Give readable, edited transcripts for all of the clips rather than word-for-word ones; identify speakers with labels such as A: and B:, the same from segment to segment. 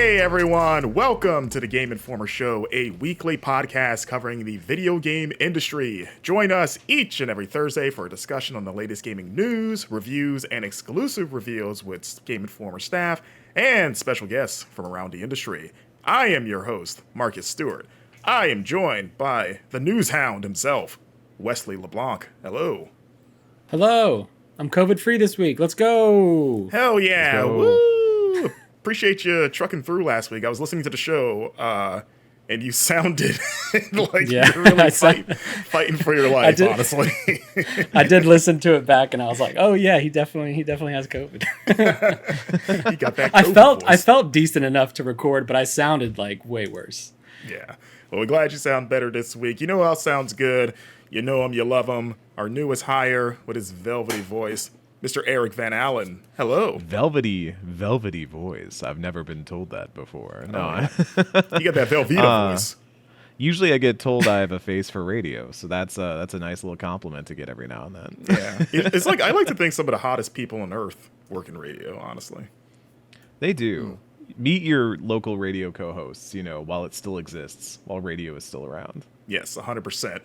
A: Hey everyone, welcome to the Game Informer Show, a weekly podcast covering the video game industry. Join us each and every Thursday for a discussion on the latest gaming news, reviews, and exclusive reveals with Game Informer staff and special guests from around the industry. I am your host, Marcus Stewart. I am joined by the news hound himself, Wesley LeBlanc. Hello.
B: Hello. I'm COVID-free this week. Let's go.
A: Hell yeah. Woo. Appreciate you trucking through last week. I was listening to the show, and you sounded like you're really fighting for your life, honestly.
B: I did listen to it back, and I was like, "Oh yeah, he definitely has COVID."
A: You got that COVID
B: I felt decent enough to record, but I sounded like way worse.
A: Yeah. Well, we're glad you sound better this week. You know who else sounds good? You know him, you love him. Our newest hire with his velvety voice, Mr. Eric Van Allen. Hello.
C: Velvety voice. I've never been told that before. No.
A: You got that Velveeta voice.
C: Usually I get told I have a face for radio, so that's a nice little compliment to get every now and then.
A: Yeah. It's like, I like to think some of the hottest people on earth work in radio, honestly.
C: They do. Meet your local radio co-hosts, while it still exists, while radio is still around.
A: Yes, 100%.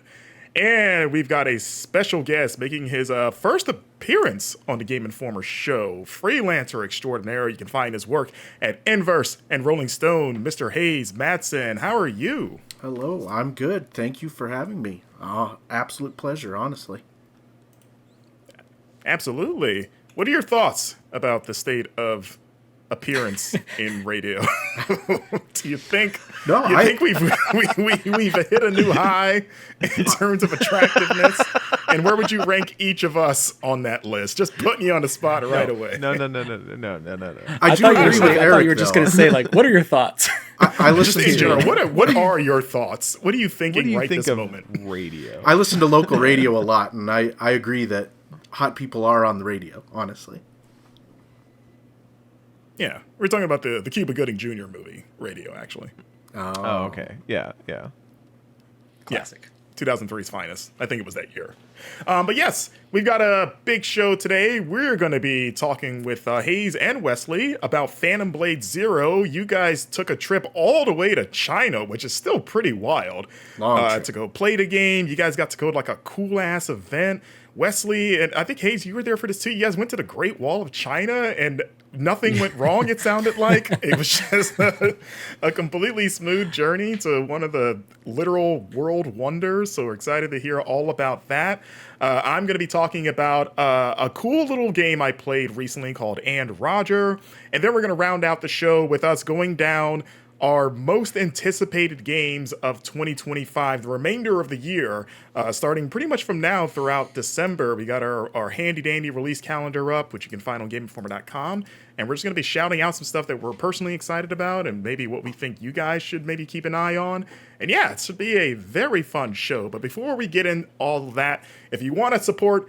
A: And we've got a special guest making his first appearance on the Game Informer show, freelancer extraordinaire. You can find his work at Inverse and Rolling Stone, Mr. Hayes Madsen. How are you?
D: Hello, I'm good. Thank you for having me. Absolute pleasure, honestly.
A: Absolutely. What are your thoughts about the state of appearance in radio? Do you think?
D: No,
A: I think we've hit a new high in terms of attractiveness. And where would you rank each of us on that list? Just putting you on the spot right away.
C: No.
D: I thought
B: you were just going to say, like, what are your thoughts?
D: I listen
A: just in
D: to
A: general. What are your thoughts? What are you thinking this moment?
C: Radio.
D: I listen to local radio a lot, and I agree that hot people are on the radio. Honestly.
A: Yeah, we're talking about the Cuba Gooding Jr. movie, Radio, actually.
C: Oh, okay. Yeah.
A: Classic. Yeah. 2003's finest. I think it was that year. But yes, we've got a big show today. We're going to be talking with Hayes and Wesley about Phantom Blade Zero. You guys took a trip all the way to China, which is still pretty wild, to go play the game. You guys got to go to like a cool-ass event. Wesley, and I think, Hayes, you were there for this too. You guys went to the Great Wall of China, and nothing went wrong, it sounded like. It was just a completely smooth journey to one of the literal world wonders, so we're excited to hear all about that. I'm going to be talking about a cool little game I played recently called And Roger, and then we're going to round out the show with us going down our most anticipated games of 2025, the remainder of the year, starting pretty much from now throughout December. We got our handy-dandy release calendar up, which you can find on GameInformer.com, and we're just going to be shouting out some stuff that we're personally excited about and maybe what we think you guys should maybe keep an eye on. And yeah, it should be a very fun show. But before we get in all of that, if you want to support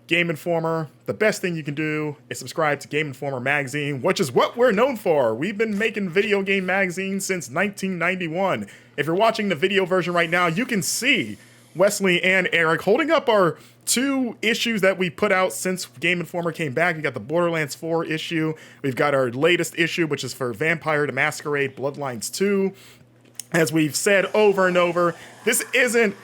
A: Game Informer, the best thing you can do is subscribe to Game Informer magazine, which is what we're known for. We've been making video game magazines since 1991. If you're watching the video version right now, you can see Wesley and Eric holding up our 2 issues that we put out since Game Informer came back. We got the Borderlands 4 issue. We've got our latest issue, which is for Vampire the Masquerade Bloodlines 2. As we've said over and over, this isn't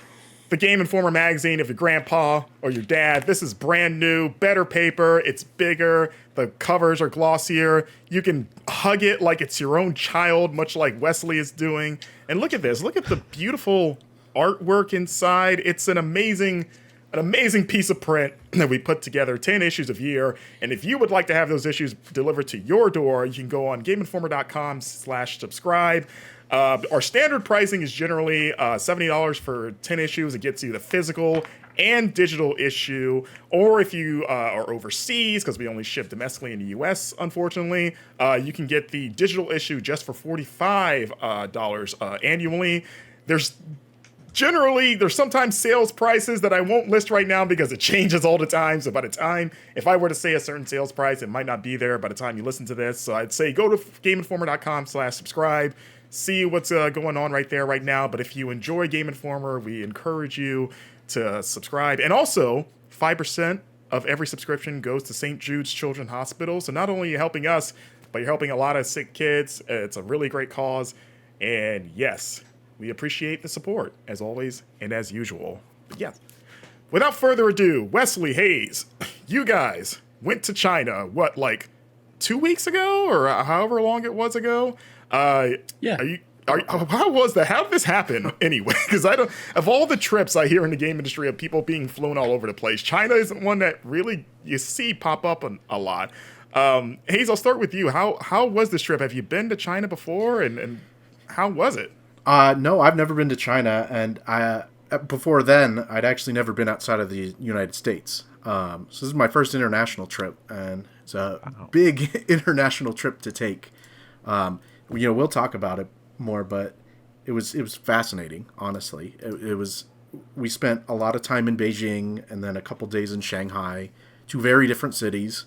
A: the Game Informer magazine of your grandpa or your dad. This is brand new, better paper. It's bigger. The covers are glossier. You can hug it like it's your own child, much like Wesley is doing. And look at this. Look at the beautiful artwork inside. It's an amazing piece of print that we put together, 10 issues a year. And if you would like to have those issues delivered to your door, you can go on GameInformer.com/subscribe. Our standard pricing is generally $70 for 10 issues. It gets you the physical and digital issue. Or if you are overseas, because we only ship domestically in the US, unfortunately, you can get the digital issue just for $45 annually. There's sometimes sales prices that I won't list right now because it changes all the time. So by the time, if I were to say a certain sales price, it might not be there by the time you listen to this. So I'd say go to GameInformer.com/subscribe. See what's going on right there right now. But if you enjoy Game Informer, we encourage you to subscribe. And also, 5% of every subscription goes to St. Jude's Children's Hospital. So not only are you helping us but you're helping a lot of sick kids. It's a really great cause. And yes, we appreciate the support, as always and as usual. But yes, without further ado, Wesley, Hayes, you guys went to China, what, like 2 weeks ago or however long it was ago?
B: Yeah.
A: How was that? How did this happen anyway? Because I don't. Of all the trips I hear in the game industry of people being flown all over the place, China isn't one that really you see pop up a lot. Hayes, I'll start with you. How was this trip? Have you been to China before, and how was it?
D: No, I've never been to China, and before then, I'd actually never been outside of the United States. So this is my first international trip, and it's a big international trip to take. We'll talk about it more, but it was fascinating, honestly. We spent a lot of time in Beijing and then a couple days in Shanghai, two very different cities.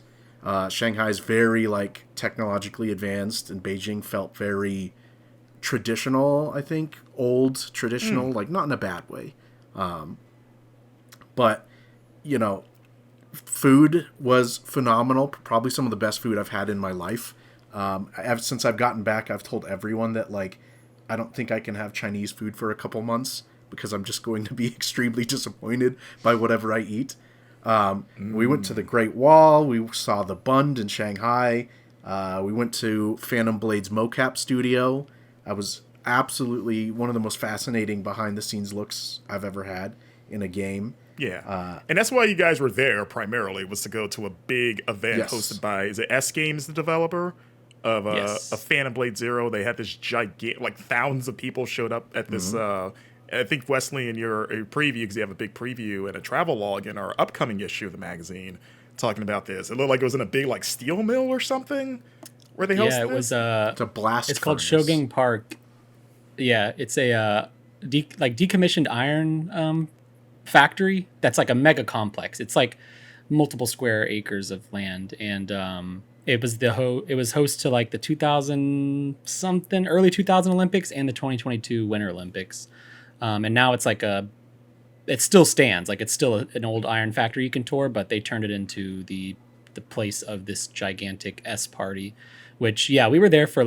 D: Shanghai is very technologically advanced, and Beijing felt very traditional, I think, old traditional, not in a bad way. But food was phenomenal, probably some of the best food I've had in my life. Since I've gotten back, I've told everyone that I don't think I can have Chinese food for a couple months because I'm just going to be extremely disappointed by whatever I eat. We went to the Great Wall. We saw the Bund in Shanghai. We went to Phantom Blade's mocap studio. I was absolutely one of the most fascinating behind the scenes looks I've ever had in a game.
A: Yeah, and that's why you guys were there primarily, was to go to a big event hosted by, is it S Games, the developer of a Phantom Blade Zero? They had this gigantic, thousands of people showed up at this. I think Wesley, in your preview, because you have a big preview and a travel log in our upcoming issue of the magazine, talking about this. It looked like it was in a big steel mill or something where they hosted
B: Yeah, it was
D: it's a blast.
B: It's called
D: furnace.
B: Shogeng Park. Yeah, it's a decommissioned iron factory that's like a mega complex. It's like multiple square acres of land, and it was host to the 2000 something early 2000 Olympics and the 2022 Winter Olympics, and now it's it still stands, it's still an old iron factory you can tour, but they turned it into the place of this gigantic S party, which we were there for a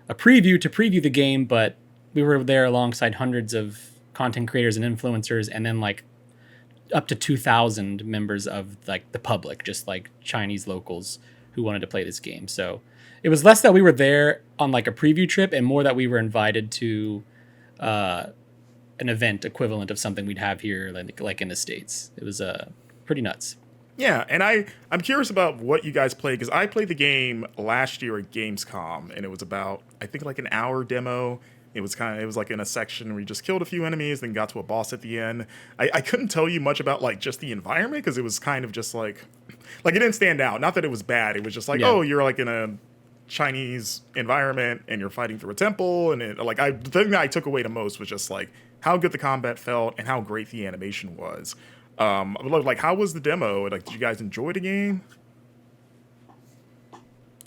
B: preview to preview the game, but we were there alongside hundreds of content creators and influencers, and then up to 2,000 members of the public, just Chinese locals who wanted to play this game. So it was less that we were there on a preview trip and more that we were invited to an event equivalent of something we'd have here in the States. It was pretty nuts.
A: Yeah, and I'm curious about what you guys played, because I played the game last year at Gamescom, and it was about, I think, an hour demo. It was in a section where you just killed a few enemies, then got to a boss at the end. I couldn't tell you much about just the environment, because it was kind of just it didn't stand out. Not that it was bad. It was just oh, you're in a Chinese environment and you're fighting through a temple, and the thing that I took away the most was just how good the combat felt and how great the animation was. How was the demo? Did you guys enjoy the game?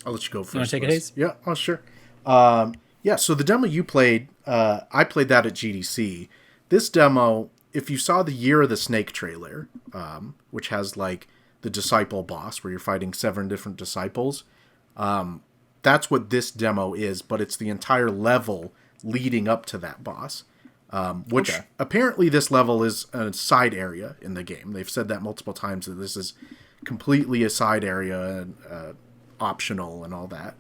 D: I'll let you go first.
B: You want to take it, Hayes?
D: Yeah, oh, sure. So the demo you played, I played that at GDC. This demo, if you saw the Year of the Snake trailer, which has the disciple boss where you're fighting 7 different disciples, that's what this demo is, but it's the entire level leading up to that boss. Which apparently this level is a side area in the game. They've said that multiple times, that this is completely a side area and optional and all that.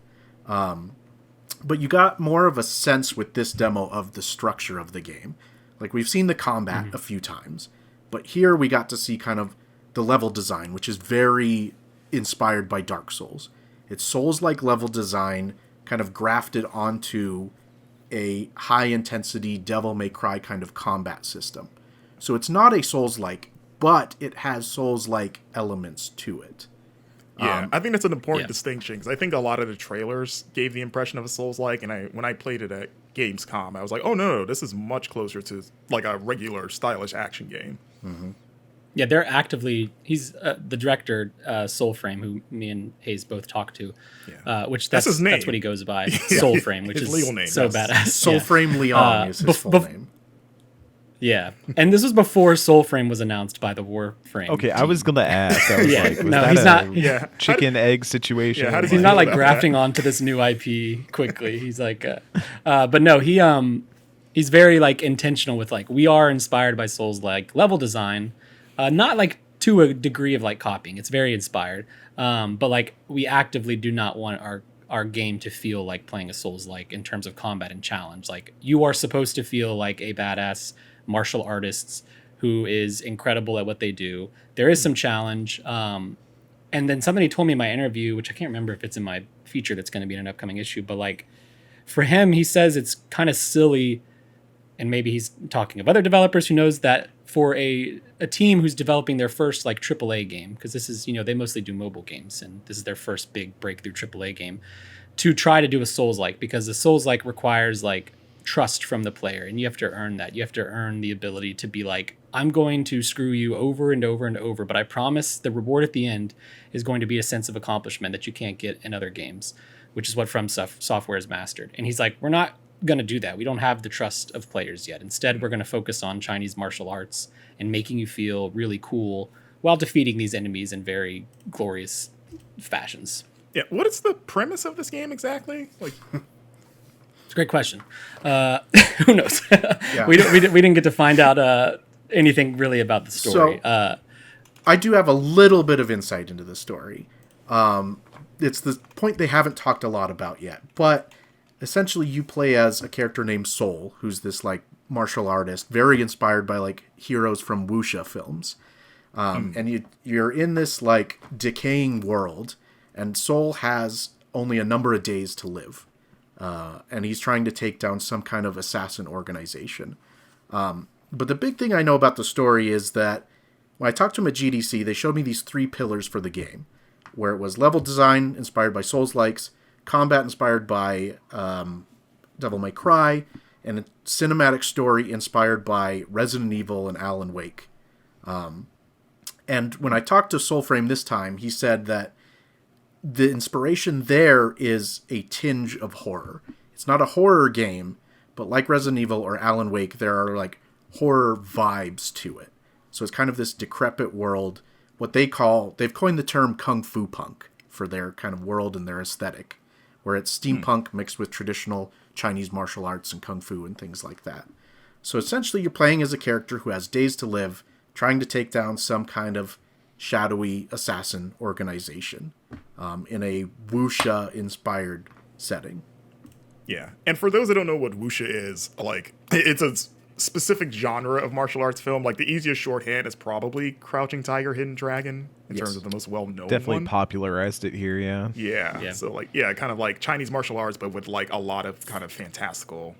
D: But you got more of a sense with this demo of the structure of the game. We've seen the combat a few times, but here we got to see kind of the level design, which is very inspired by Dark Souls. It's Souls-like level design kind of grafted onto a high-intensity Devil May Cry kind of combat system. So it's not a Souls-like, but it has Souls-like elements to it.
A: Yeah, I think that's an important distinction, because I think a lot of the trailers gave the impression of a Souls-like, and when I played it at Gamescom, I was like, oh, no, this is much closer to a regular stylish action game.
D: Mm-hmm.
B: Yeah, they're actively, he's the director, Soulframe, who me and Hayes both talked to, which that's his name. That's what he goes by, Soulframe, which
A: his
B: is
A: legal name,
B: so badass.
D: Soulframe Leon is his full name.
B: Yeah, and this was before Soulframe was announced by the Warframe.
C: Okay, I was gonna ask. I was
B: Yeah,
C: like, was
B: no,
C: that
B: he's
C: a
B: not-
A: Yeah.
C: chicken egg situation?
A: Yeah, how does
B: He's
A: he
B: not
A: feel
B: like
A: about
B: grafting
A: that?
B: onto this new IP quickly. He's like, but no, he's very like intentional with like we are inspired by Souls like level design, not like to a degree of like copying. It's very inspired, but like we actively do not want our game to feel like playing a Souls like in terms of combat and challenge. Like you are supposed to feel like a badass martial artist who is incredible at what they do. There is some challenge. And then something he told me in my interview, which I can't remember if it's in my feature that's going to be in an upcoming issue, but like for him, he says it's kind of silly, and maybe he's talking of other developers who knows that for a team who's developing their first like AAA game, because this is, they mostly do mobile games, and this is their first big breakthrough AAA game, to try to do a Souls-like, because the Souls-like requires like trust from the player, and you have to earn that. You have to earn the ability to be like, I'm going to screw you over and over and over, but I promise the reward at the end is going to be a sense of accomplishment that you can't get in other games, which is what From Software has mastered. And he's like, we're not going to do that. We don't have the trust of players yet. Instead, we're going to focus on Chinese martial arts and making you feel really cool while defeating these enemies in very glorious fashions.
A: Yeah. What is the premise of this game exactly? Like,
B: It's a great question. Who knows?
D: Yeah.
B: We didn't get to find out anything really about the story.
D: So- I do have a little bit of insight into the story. It's the point they haven't talked a lot about yet, but essentially you play as a character named Soul, who's this like martial artist, very inspired by like heroes from wuxia films. And you're in this like decaying world, and Soul has only a number of days to live. And he's trying to take down some kind of assassin organization. But the big thing I know about the story is that when I talked to him at GDC, they showed me these 3 pillars for the game, where it was level design inspired by Souls-likes, combat inspired by Devil May Cry, and a cinematic story inspired by Resident Evil and Alan Wake. And when I talked to Soulframe this time, he said that the inspiration there is a tinge of horror. It's not a horror game, but like Resident Evil or Alan Wake, there are like horror vibes to it. So it's kind of this decrepit world, what they've coined the term Kung Fu Punk for their kind of world and their aesthetic, where it's steampunk mixed with traditional Chinese martial arts and Kung Fu and things like that. So essentially you're playing as a character who has days to live, trying to take down some kind of shadowy assassin organization in a wuxia-inspired setting.
A: yeah. And for those that don't know what wuxia is, like, it's a specific genre of martial arts film. Like, the easiest shorthand is probably Crouching Tiger, Hidden Dragon, in terms of the most well-known
C: Definitely
A: one.
C: popularized it here, yeah.
A: Yeah. So, like, yeah, kind of like Chinese martial arts, but with, like, a lot of kind of fantastical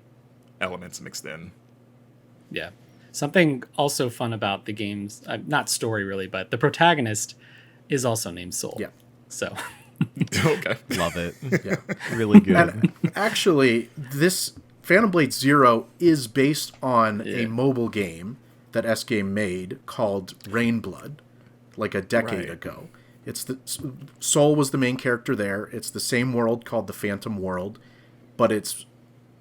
A: elements mixed in.
B: Yeah. Something also fun about the game's, not story really, but the protagonist is also named Soul.
D: Yeah.
B: So
A: Okay.
C: Love it.
D: Yeah.
C: Really good.
D: And actually, this Phantom Blade Zero is based on a mobile game that S-Game made called Rainblood, like a decade
A: Right.
D: ago. Soul was the main character there. It's the same world called the Phantom World, but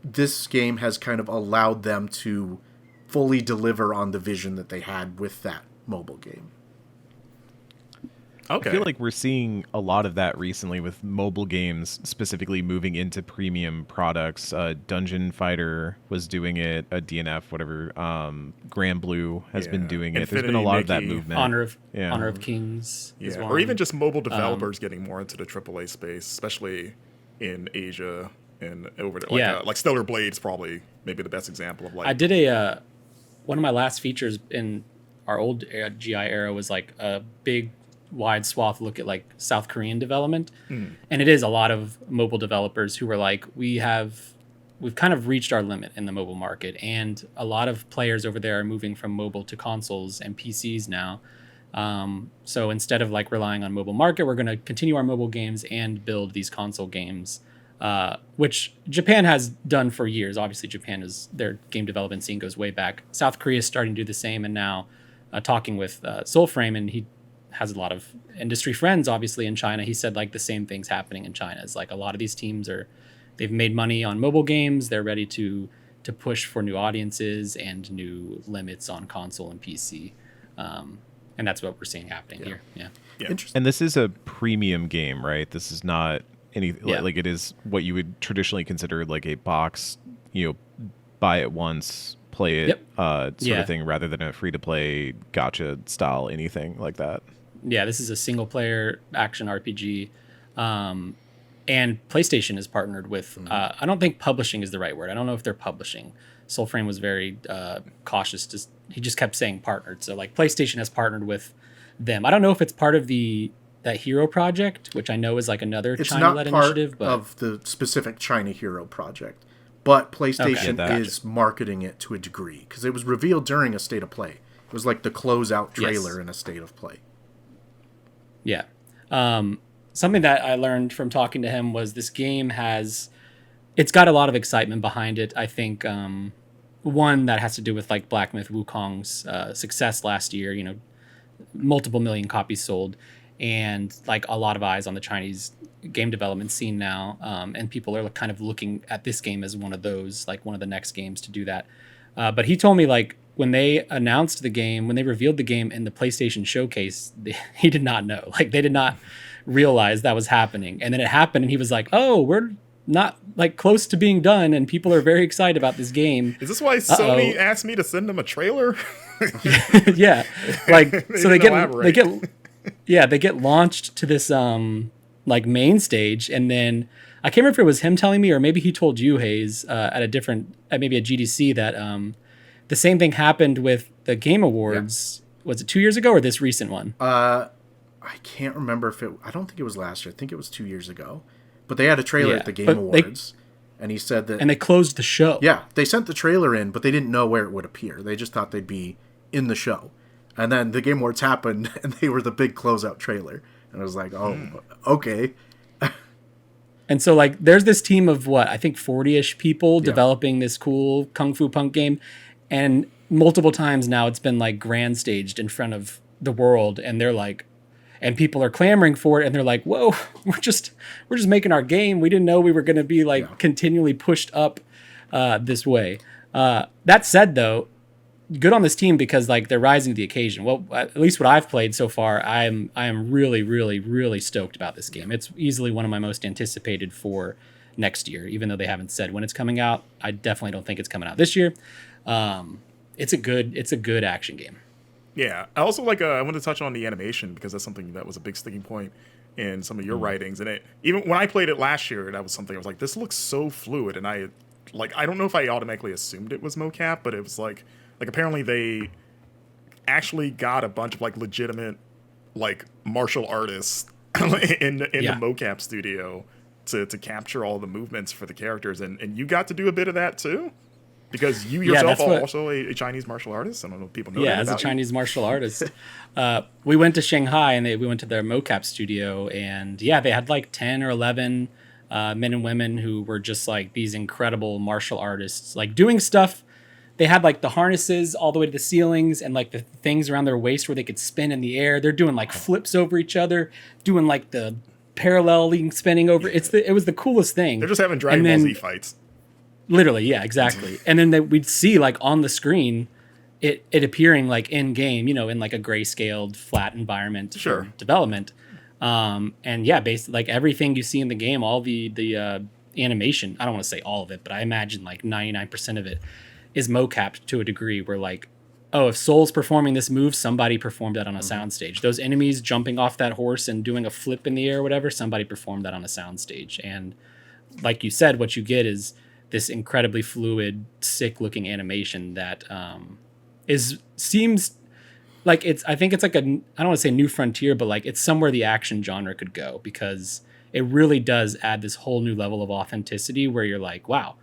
D: this game has kind of allowed them to fully deliver on the vision that they had with that mobile game.
A: Okay.
C: I feel like we're seeing a lot of that recently with mobile games specifically moving into premium products. Dungeon Fighter was doing it, a DNF, whatever. Grand Blue has been doing it. There's been a
A: Infinity
C: lot of that
A: Mickey.
C: movement.
B: Honor of Kings is
A: Yeah,
B: one.
A: or even just mobile developers getting more into the AAA space, especially in Asia and over there. Like,
B: Yeah.
A: like Stellar Blade's probably maybe the best example of like.
B: I did one of my last features in our old GI era was like a big wide swath look at like South Korean development. And it is a lot of mobile developers who are like, we've kind of reached our limit in the mobile market, and a lot of players over there are moving from mobile to consoles and PCs now. So instead of like relying on mobile market, we're going to continue our mobile games and build these console games, which Japan has done for years. Obviously, their game development scene goes way back. South Korea is starting to do the same, and now talking with Soulframe, and he has a lot of industry friends, obviously, in China. He said like the same thing's happening in China. It's like a lot of these teams they've made money on mobile games. They're ready to to push for new audiences and new limits on console and PC. And that's what we're seeing happening here. Yeah.
D: Interesting.
C: And this is a premium game, right? This is not any like it is what you would traditionally consider like a box, buy it once, play it sort of thing, rather than a free-to-play gotcha style anything like that.
B: Yeah, this is a single-player action RPG. And PlayStation is partnered with, I don't think publishing is the right word. I don't know if they're publishing. Soulframe was very cautious. He just kept saying partnered. So like PlayStation has partnered with them. I don't know if it's part of that Hero project, which I know is like another China-led initiative.
D: It's not part of the specific China Hero project, but PlayStation is marketing it to a degree because it was revealed during a State of Play. It was like the closeout trailer in a State of Play.
B: Yeah. Something that I learned from talking to him was this game it's got a lot of excitement behind it. I think one that has to do with like Black Myth Wukong's success last year, multiple million copies sold, and like a lot of eyes on the Chinese game development scene now. And people are kind of looking at this game as one of those, like one of the next games to do that. But he told me like when they announced the game, when they revealed the game in the PlayStation showcase, he did not know. Like they did not realize that was happening. And then it happened and he was like, oh, we're not like close to being done and people are very excited about this game.
A: Is this why Sony asked me to send them a trailer?
B: Yeah. Like so they get launched to this like main stage, and then I can't remember if it was him telling me or maybe he told you, Hayes, at maybe a GDC that the same thing happened with the Game Awards. Yeah. Was it 2 years ago or this recent one?
D: I can't remember I don't think it was last year. I think it was 2 years ago. But they had a trailer at the Game Awards, and he said that...
B: And they closed the show.
D: Yeah, they sent the trailer in, but they didn't know where it would appear. They just thought they'd be in the show. And then the Game Awards happened, and they were the big closeout trailer. And I was like, oh, okay.
B: And so, like, there's this team of, I think 40-ish people developing this cool Kung Fu Punk game. And multiple times now it's been, like, grand staged in front of the world. And they're like... And people are clamoring for it, and they're like, "Whoa, we're just making our game. We didn't know we were going to be continually pushed up this way." That said, though, good on this team because like they're rising to the occasion. Well, at least what I've played so far, I am really, really, really stoked about this game. It's easily one of my most anticipated for next year, even though they haven't said when it's coming out. I definitely don't think it's coming out this year. It's a good action game.
A: Yeah, I also I want to touch on the animation because that's something that was a big sticking point in some of your writings. And even when I played it last year, that was something I was like, this looks so fluid. And I don't know if I automatically assumed it was mocap, but it was like apparently they actually got a bunch of like legitimate like martial artists in the mocap studio to capture all the movements for the characters. And you got to do a bit of that too? Because you yourself are also a Chinese martial artist. I don't know if people know that about
B: as a Chinese martial artist. We went to Shanghai and we went to their mocap studio. And they had like 10 or 11 men and women who were just like these incredible martial artists, like doing stuff. They had like the harnesses all the way to the ceilings and like the things around their waist where they could spin in the air. They're doing like flips over each other, doing like the paralleling spinning over. It was the coolest thing.
A: They're just having Dragon Ball Z fights.
B: Literally, yeah, exactly. And then we'd see like on the screen it appearing like in game, in like a grayscaled flat environment for development. And basically like everything you see in the game, all the animation, I don't want to say all of it, but I imagine like 99% of it is mocapped to a degree where like, oh, if Soul's performing this move, somebody performed that on a soundstage. Those enemies jumping off that horse and doing a flip in the air or whatever, somebody performed that on a soundstage. And like you said, what you get is this incredibly fluid, sick-looking animation that seems like I think it's like I don't want to say new frontier, but like it's somewhere the action genre could go because it really does add this whole new level of authenticity where you're like, wow,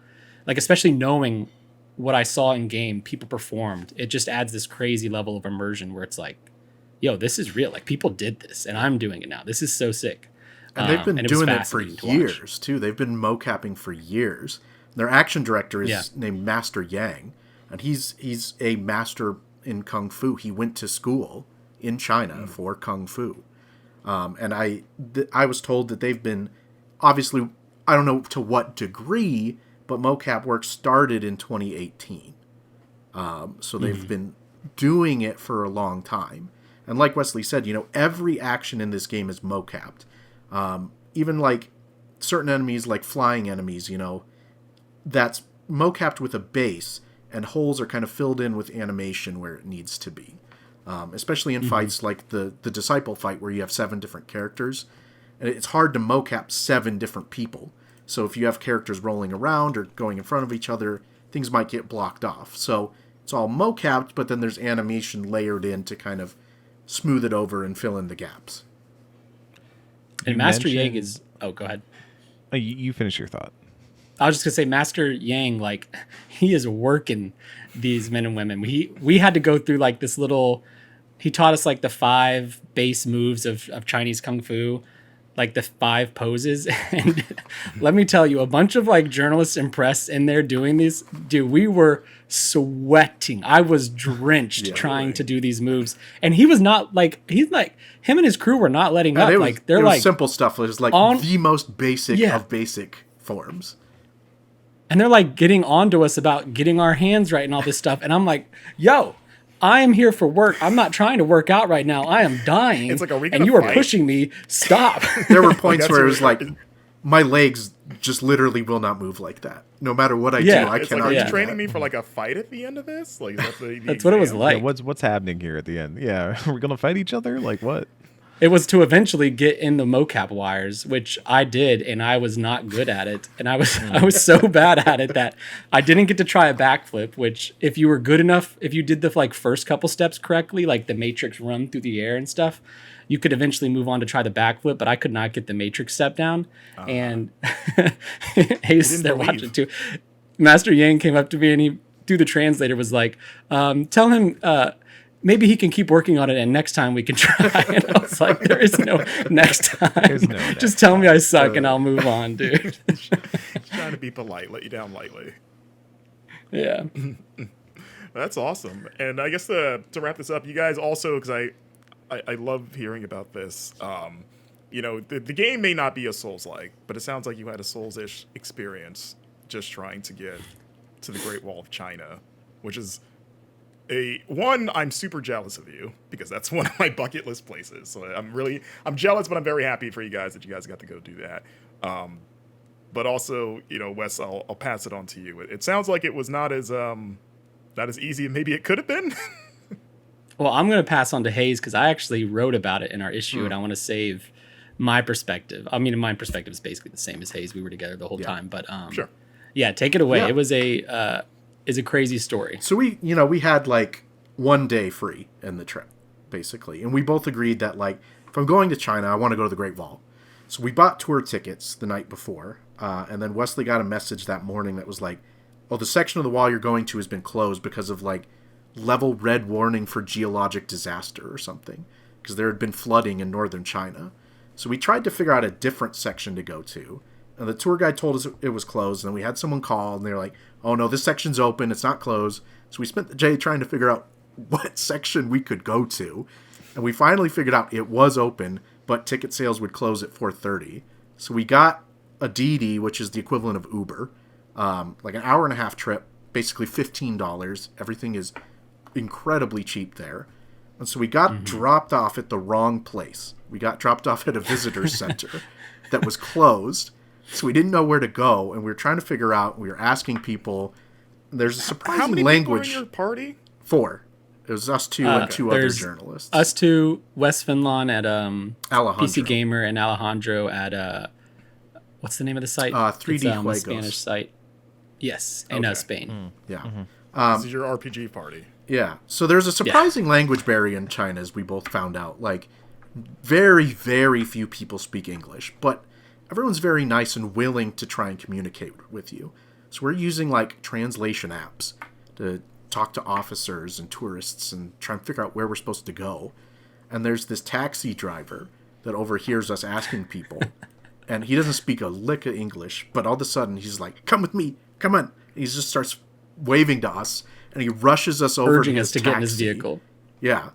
B: like especially knowing what I saw in game, people performed. It just adds this crazy level of immersion where it's like, yo, this is real. Like people did this, and I'm doing it now. This is so sick.
D: And they've been doing it for years too. They've been mocapping for years. Their action director is named Master Yang, and he's a master in Kung Fu. He went to school in China for Kung Fu. And I was told that they've been, obviously, I don't know to what degree, but mocap work started in 2018. So they've been doing it for a long time. And like Wesley said, every action in this game is mocapped. Even like certain enemies, like flying enemies, that's mocapped with a base, and holes are kind of filled in with animation where it needs to be. Especially in fights like the Disciple fight where you have 7 different characters. And it's hard to mocap 7 different people. So if you have characters rolling around or going in front of each other, things might get blocked off. So it's all mocapped, but then there's animation layered in to kind of smooth it over and fill in the gaps.
B: And Master Yang is... Oh, go ahead.
C: You finish your thought.
B: I was just going to say, Master Yang, like, he is working these men and women. We had to go through, like, this little... He taught us, like, the 5 base moves of Chinese Kung Fu, like the 5 poses. And let me tell you, a bunch of, like, journalists and press in there doing these. Dude, we were sweating. I was drenched trying to do these moves. And he was not, like... He's, like... Him and his crew were not letting up. They're like...
D: simple stuff. It was, like, the most basic of basic forms.
B: And they're like getting onto us about getting our hands right and all this stuff. And I'm like, yo, I am here for work. I'm not trying to work out right now. I am dying.
A: It's like, are we gonna
B: and you
A: fight?
B: are pushing me. Stop.
D: There were points where it was like, my legs just literally will not move like that. No matter what I do, I
A: it's
D: cannot.
A: Like, are
D: do
A: you training
D: that.
A: me for like a fight at the end of this? Like that's
B: what it was like.
C: Yeah, what's happening here at the end? Yeah, we're gonna fight each other? Like what?
B: It was to eventually get in the mocap wires, which I did, and I was not good at it. And I was so bad at it that I didn't get to try a backflip, which if you were good enough, if you did the like first couple steps correctly, like the Matrix run through the air and stuff, you could eventually move on to try the backflip, but I could not get the Matrix step down. And Hayes there watching too. Master Yang came up to me and he, through the translator, was like, tell him... maybe he can keep working on it, and next time we can try. And I was like, there is no next time. Just tell me I suck, and I'll move on, dude.
A: He's trying to be polite, let you down lightly.
B: Yeah.
A: That's awesome. And I guess to wrap this up, you guys also, because I love hearing about this, the game may not be a Souls-like, but it sounds like you had a Souls-ish experience just trying to get to the Great Wall of China, which is... I'm super jealous of you because that's one of my bucket list places. So I'm jealous, but I'm very happy for you guys that you guys got to go do that. But also, Wes, I'll pass it on to you. It sounds like it was not as easy as maybe it could have been.
B: Well, I'm going to pass on to Hayes because I actually wrote about it in our issue, and I want to save my perspective. I mean, my perspective is basically the same as Hayes. We were together the whole time, but
A: sure.
B: Yeah, take it away.
D: Yeah.
B: It was is a crazy story.
D: So we had like 1 day free in the trip, basically. And we both agreed that like, if I'm going to China, I want to go to the Great Wall. So we bought tour tickets the night before. And then Wesley got a message that morning that was like, oh, the section of the wall you're going to has been closed because of like level red warning for geologic disaster or something. Because there had been flooding in northern China. So we tried to figure out a different section to go to. And the tour guide told us it was closed. And then we had someone call, and they were like, oh, no, this section's open. It's not closed. So we spent the day trying to figure out what section we could go to. And we finally figured out it was open, but ticket sales would close at 4:30. So we got a DD, which is the equivalent of Uber, like an hour and a half trip, basically $15. Everything is incredibly cheap there. And so we got dropped off at the wrong place. We got dropped off at a visitor center that was closed. So we didn't know where to go, and we were trying to figure out. We were asking people. There's a surprising
A: How many
D: language.
A: people were in your party?
D: 4. It was us 2 and 2 other journalists.
B: Us 2, Wes Finlon at
D: Alejandro.
B: PC Gamer, and Alejandro at what's the name of the site?
D: 3D
B: it's,
D: Juegos.
B: a Spanish site. Yes, in Spain.
D: Yeah.
A: This is your RPG party.
D: Yeah. So there's a surprising language barrier in China, as we both found out. Like, very, very few people speak English, but everyone's very nice and willing to try and communicate with you. So we're using, like, translation apps to talk to officers and tourists and try and figure out where we're supposed to go. And there's this taxi driver that overhears us asking people, and he doesn't speak a lick of English, but all of a sudden he's like, come with me, come on. And he just starts waving to us, and he rushes us over
B: urging
D: to
B: us to
D: taxi.
B: get in his vehicle.
D: Yeah.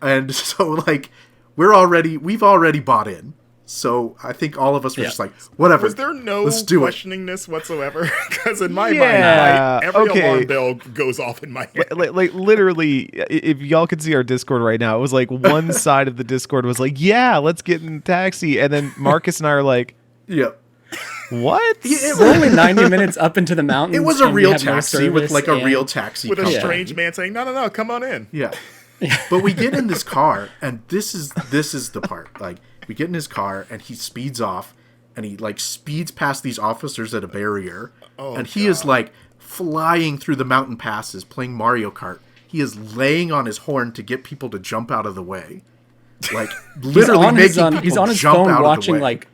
D: And so, like, we've already bought in. So I think all of us were
B: Yeah.
D: just like, whatever.
A: Was there no
D: let's do it.
A: questioning this whatsoever? Because in my
C: Yeah,
A: mind, every
C: okay.
A: alarm bell goes off in my head.
C: Like literally, if y'all could see our Discord right now, it was like one side of the Discord was like, yeah, let's get in a taxi. And then Marcus and I are like,
D: Yep.
C: what?
B: We're only 90 minutes up into the mountains.
D: It was a
B: and we
D: real
B: have no
D: taxi with
B: service,
D: like a
B: and-
D: real taxi
A: With a
D: company.
A: strange man saying, no, come on in.
D: Yeah. But we get in this car, and this is the part. Like, we get in his car, and he speeds off, and he like speeds past these officers at a barrier, and he is like flying through the mountain passes, playing Mario Kart. He is laying on his horn to get people to jump out of the way, like literally making people
B: he's on his
D: jump
B: phone
D: out
B: watching
D: of the way.
B: like.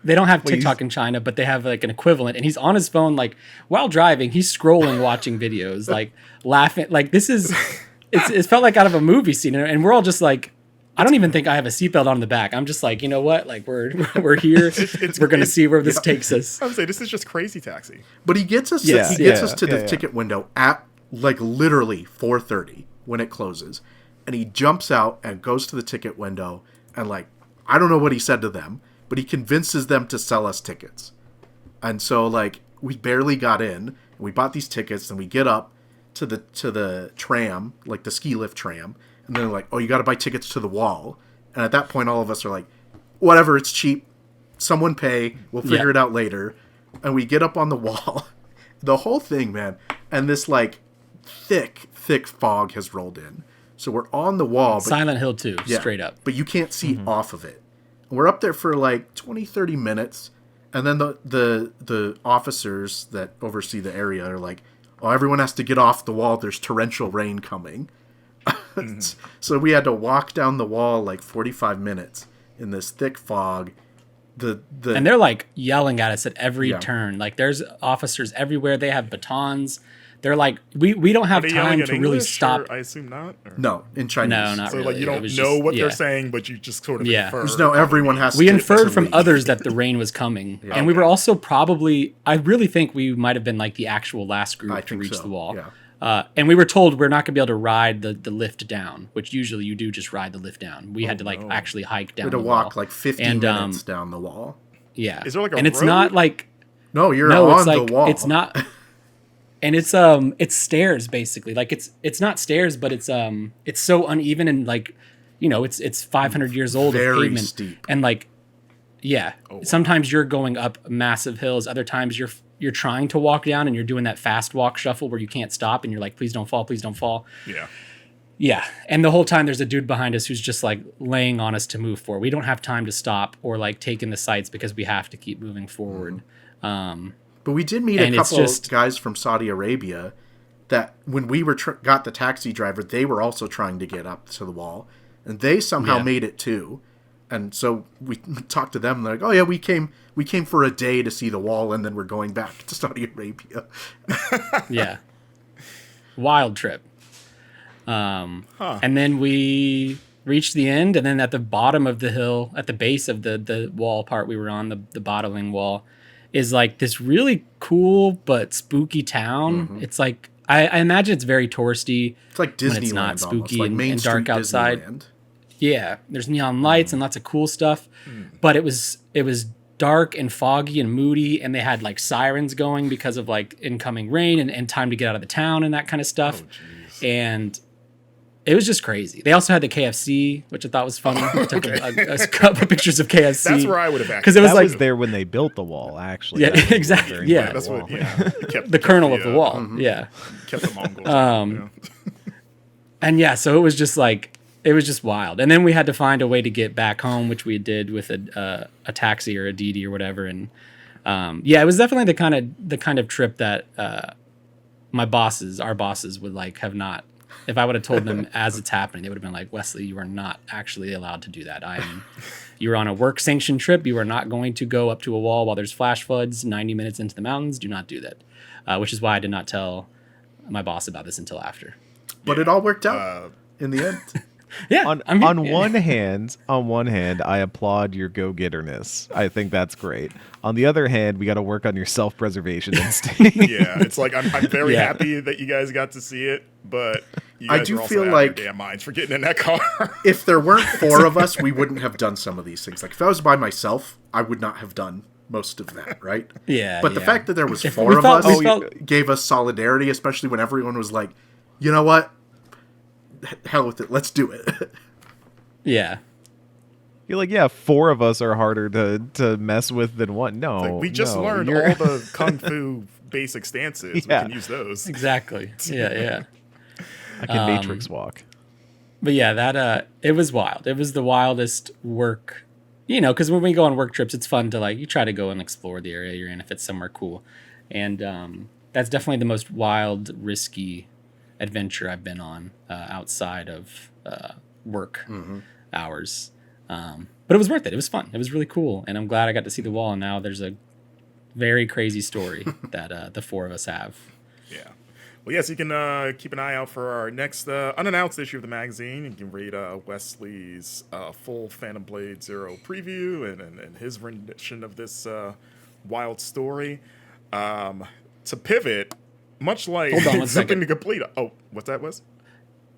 B: They don't have TikTok in China, but they have like an equivalent, and he's on his phone like while driving. He's scrolling, watching videos, like laughing. Like this is, it felt like out of a movie scene, and we're all just like, I don't even think I have a seatbelt on the back. I'm just like, you know what? Like we're here. We're gonna see where this takes us.
A: I would say this is just crazy taxi.
D: But he gets us.
C: Yeah,
D: He gets
C: yeah,
D: us to the ticket window at like literally 4:30 when it closes, and he jumps out and goes to the ticket window and like I don't know what he said to them, but he convinces them to sell us tickets. And so like we barely got in, and we bought these tickets, and we get up to the tram, like the ski lift tram, and they're like, "Oh, you got to buy tickets to the wall." And at that point, all of us are like, "Whatever, it's cheap. Someone pay. We'll figure it out later." And we get up on the wall. The whole thing, man. And this like thick fog has rolled in. So we're on the wall. But,
B: Silent Hill 2, straight up.
D: But you can't see off of it. And we're up there for like 20, 30 minutes. And then the officers that oversee the area are like, "Oh, everyone has to get off the wall. There's torrential rain coming." So we had to walk down the wall like 45 minutes in this thick fog.
B: And they're like yelling at us at every
D: Yeah.
B: turn. Like there's officers everywhere. They have batons. They're like, we don't have
A: Are they
B: time
A: yelling in
B: to really
A: English,
B: stop.
A: or I assume not. Or?
D: No, in Chinese.
B: No, not
A: So
B: really.
A: like you
B: It
A: don't
B: was
A: know
B: just-
A: what they're
B: yeah.
A: saying, but you just sort of
B: Yeah.
A: infer.
D: There's no everyone has
B: We
D: to
B: inferred
D: to
B: from
D: leave.
B: others that the rain was coming, and we were also probably. I really think we might have been like the actual last group
D: I
B: to
D: think
B: reach
D: so,
B: the wall.
D: yeah.
B: And we were told we're not going to be able to ride the lift down, which usually you do just ride the lift down. We had to like actually hike down.
D: We had to
B: the
D: walk
B: wall.
D: like 50
B: And,
D: minutes down the wall.
B: Yeah,
A: Is there, like, a
B: and it's
A: road?
B: not like
D: No, you're
B: no,
D: on
B: it's like
D: the wall.
B: it's not. And it's stairs basically. Like it's not stairs, but it's so uneven and like, you know, it's 500 years old of
D: Very
B: pavement.
D: steep.
B: And like, yeah, sometimes you're going up massive hills. Other times you're trying to walk down and you're doing that fast walk shuffle where you can't stop and you're like, please don't fall, please don't fall.
A: Yeah.
B: Yeah, and the whole time there's a dude behind us who's just like laying on us to move forward. We don't have time to stop or like take in the sights because we have to keep moving forward.
D: But we did meet a
B: And it's
D: couple
B: just-
D: guys from Saudi Arabia that when we were got the taxi driver, they were also trying to get up to the wall, and they somehow
B: Yeah.
D: made it too. And so we talked to them. And they're like, "Oh yeah, we came for a day to see the wall, and then we're going back to Saudi Arabia."
B: Yeah. Wild trip. And then we reached the end, and then at the bottom of the hill, at the base of the wall part we were on, the bottling wall, is like this really cool but spooky town. It's like I imagine it's very touristy.
D: It's like
B: When
D: Disneyland,
B: it's not
D: almost,
B: spooky
D: like
B: and-
D: Main
B: and
D: Street
B: dark outside.
D: Disneyland.
B: Yeah, there's neon lights and lots of cool stuff, but it was dark and foggy and moody, and they had like sirens going because of like incoming rain and time to get out of the town and that kind of stuff. And it was just crazy. They also had the KFC, which I thought was funny. I took a couple pictures of KFC.
A: That's where I would have acted.
B: because it was
C: That
B: like
C: was there when they built the wall, actually.
B: Yeah,
C: That was
B: exactly,
C: during
B: yeah.
C: that
A: That's
C: wall.
A: what. Yeah. Kept,
B: the kernel of the wall. Yeah.
A: Kept the Mongols.
B: And yeah, so it was just like, it was just wild. And then we had to find a way to get back home, which we did with a taxi or a DD or whatever. And yeah, it was definitely the kind of trip that our bosses would like have not. If I would have told them as it's happening, they would have been like, Wesley, you are not actually allowed to do that. You're on a work sanctioned trip. You are not going to go up to a wall while there's flash floods 90 minutes into the mountains. Do not do that. Which is why I did not tell my boss about this until after.
D: But it all worked out in the end.
B: Yeah.
C: On one hand, I applaud your go-getterness. I think that's great. On the other hand, we got to work on your self-preservation instinct.
A: Yeah, it's like I'm very
B: Yeah.
A: happy that you guys got to see it, but you
D: I
A: guys
D: do
A: are also
D: feel
A: out of
D: like-
A: your damn minds for getting in that car.
D: If there weren't four of us, we wouldn't have done some of these things. Like if I was by myself, I would not have done most of that, right?
B: Yeah.
D: But the
B: yeah.
D: fact that there was
B: If
D: four
B: we
D: of
B: felt-
D: us
B: we felt-
D: gave us solidarity, especially when everyone was like, you know what? Hell with it. Let's do it.
B: Yeah.
C: You're like, yeah, 4 of us are harder to mess with than one. No,
A: Like, we just
C: no,
A: learned
C: you're-
A: all the kung fu basic stances.
C: Yeah.
A: We can use those.
B: Exactly. Yeah.
C: I can matrix walk.
B: But yeah, that it was wild. It was the wildest work, because when we go on work trips, it's fun to like you try to go and explore the area you're in if it's somewhere cool, and that's definitely the most wild, risky adventure I've been on outside of work hours. But it was worth it. It was fun. It was really cool, and I'm glad I got to see the wall. And now there's a very crazy story that the 4 of us have.
A: Yeah. Well, yes, you can keep an eye out for our next unannounced issue of the magazine. You can read Wesley's full Phantom Blade Zero preview and his rendition of this wild story. To pivot, much like
B: Hold on one
A: Zipping
B: second.
A: to Complete. Oh, what's that, Wes?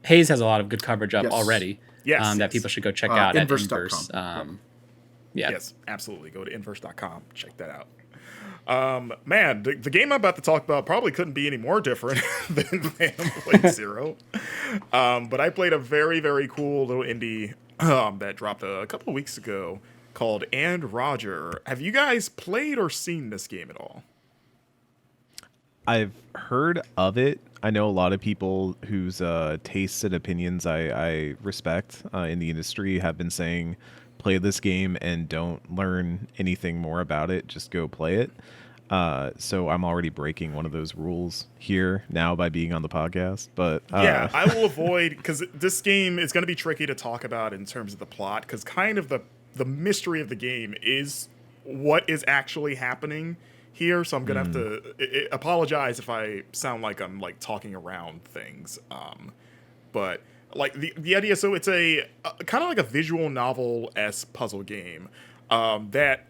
B: Hayes has a lot of good coverage up
D: Yes.
B: already.
A: Yes,
B: that
A: yes.
B: people should go check out at
D: Inverse.com.
B: Inverse. Yeah.
A: Yes, absolutely. Go to inverse.com. Check that out. Man, the game I'm about to talk about probably couldn't be any more different than Phantom Blade Zero. But I played a very, very cool little indie that dropped a couple of weeks ago called And Roger. Have you guys played or seen this game at all?
C: I've heard of it. I know a lot of people whose tastes and opinions I respect in the industry have been saying, play this game and don't learn anything more about it. Just go play it. So I'm already breaking one of those rules here now by being on the podcast. But
A: Yeah, I will avoid, because this game is going to be tricky to talk about in terms of the plot, because kind of the mystery of the game is what is actually happening here. So I'm going to have to apologize if I sound like I'm like talking around things. But like the idea, so it's a kind of like a visual novel-esque puzzle game that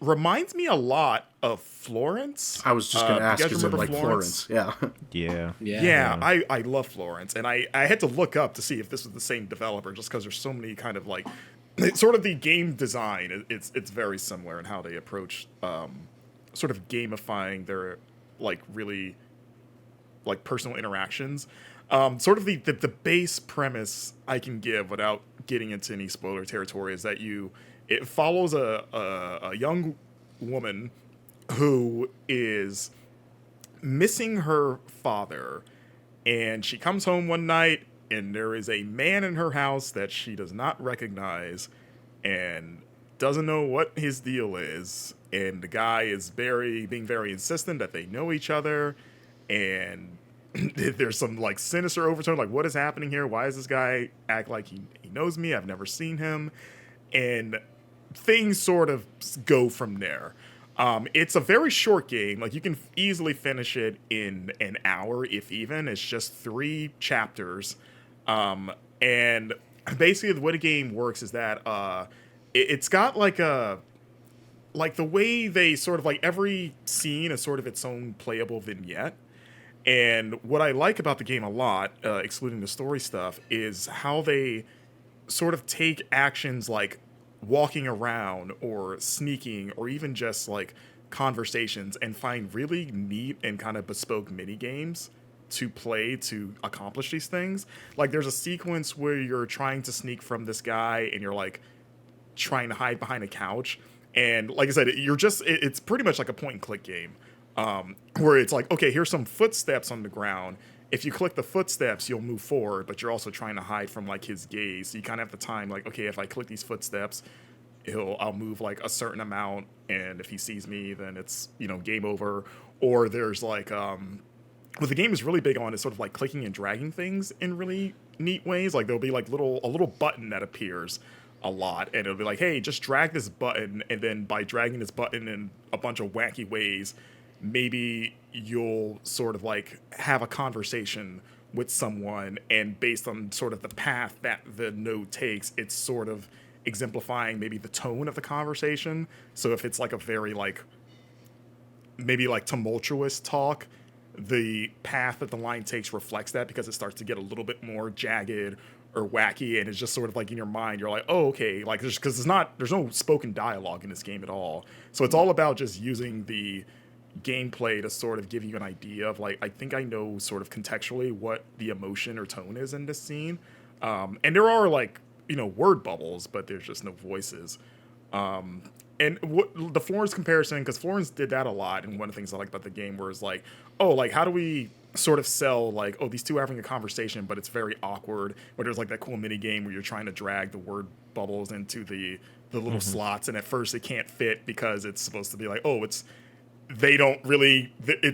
A: reminds me a lot of Florence.
D: I was just going to
A: you
D: ask,
A: guys
D: is it
A: remember
D: like Florence? Yeah.
C: yeah.
A: Yeah, I love Florence, and I had to look up to see if this was the same developer, just because there's so many kind of like, sort of the game design. It's very similar in how they approach sort of gamifying their like really like personal interactions. Sort of the base premise I can give without getting into any spoiler territory is that it follows a young woman who is missing her father, and she comes home one night and there is a man in her house that she does not recognize and doesn't know what his deal is, and the guy is being very insistent that they know each other, and there's some like sinister overtone, like what is happening here? Why does this guy act like he knows me? I've never seen him, and things sort of go from there. It's a very short game. Like you can easily finish it in an hour, if even. It's just 3 chapters, and basically the way the game works is that it's got like the way they sort of like every scene is sort of its own playable vignette. And what I like about the game a lot, excluding the story stuff, is how they sort of take actions like walking around or sneaking or even just like conversations and find really neat and kind of bespoke mini games to play to accomplish these things. Like there's a sequence where you're trying to sneak from this guy and you're like trying to hide behind a couch. And like I said, it's pretty much like a point and click game. Where it's like, okay, here's some footsteps on the ground. If you click the footsteps, you'll move forward, but you're also trying to hide from like his gaze. So you kind of have the time, like, okay, if I click these footsteps, I'll move like a certain amount, and if he sees me, then it's game over. Or there's like what the game is really big on is sort of like clicking and dragging things in really neat ways. Like there'll be like a little button that appears a lot, and it'll be like, hey, just drag this button, and then by dragging this button in a bunch of wacky ways, maybe you'll sort of like have a conversation with someone, and based on sort of the path that the node takes, it's sort of exemplifying maybe the tone of the conversation. So if it's like a very like maybe like tumultuous talk, the path that the line takes reflects that, because it starts to get a little bit more jagged or wacky, and it's just sort of like in your mind you're like, oh, okay, like because there's no spoken dialogue in this game at all, so it's all about just using the gameplay to sort of give you an idea of like, I think I know sort of contextually what the emotion or tone is in this scene. And there are like, you know, word bubbles, but there's just no voices. And the Florence comparison, because Florence did that a lot, and one of the things I like about the game was like, oh, like how do we sort of sell like, oh, these two are having a conversation, but it's very awkward, where there's like that cool mini game where you're trying to drag the word bubbles into the little slots, and at first it can't fit because it's supposed to be like, oh, it's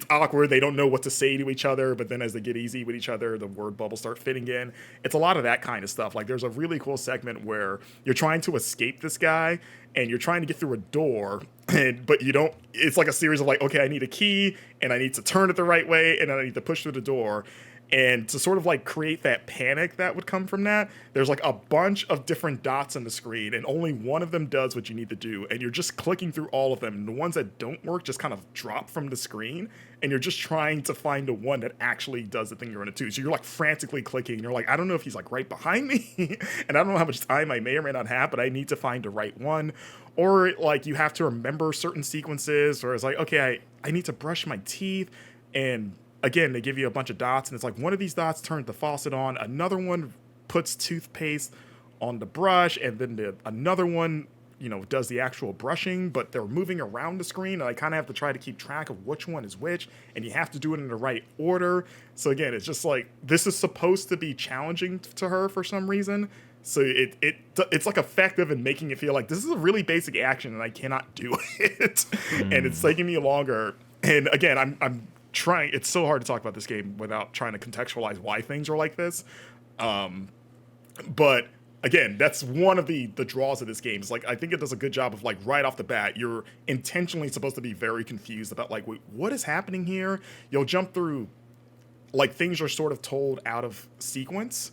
A: awkward, they don't know what to say to each other, but then as they get easy with each other, the word bubbles start fitting in. It's a lot of that kind of stuff. Like there's a really cool segment where you're trying to escape this guy, and you're trying to get through a door, but you don't, it's like a series of like, okay, I need a key, and I need to turn it the right way, and then I need to push through the door. And to sort of like create that panic that would come from that, there's like a bunch of different dots on the screen, and only one of them does what you need to do. And you're just clicking through all of them. And the ones that don't work just kind of drop from the screen. And you're just trying to find the one that actually does the thing you're going to do. So you're like frantically clicking. And you're like, I don't know if he's like right behind me. And I don't know how much time I may or may not have, but I need to find the right one. Or like you have to remember certain sequences, or it's like, okay, I need to brush my teeth. And again, they give you a bunch of dots, and it's like one of these dots turns the faucet on, another one puts toothpaste on the brush, and then another one, you know, does the actual brushing, but they're moving around the screen, and I kind of have to try to keep track of which one is which, and you have to do it in the right order. So again, it's just like, this is supposed to be challenging to her for some reason. So it's like effective in making it feel like this is a really basic action, and I cannot do it. And it's taking me longer. And again, I'm trying, it's so hard to talk about this game without trying to contextualize why things are like this. But again, that's one of the draws of this game. Is like, I think it does a good job of like right off the bat, you're intentionally supposed to be very confused about like, wait, what is happening here? You'll jump through, like things are sort of told out of sequence,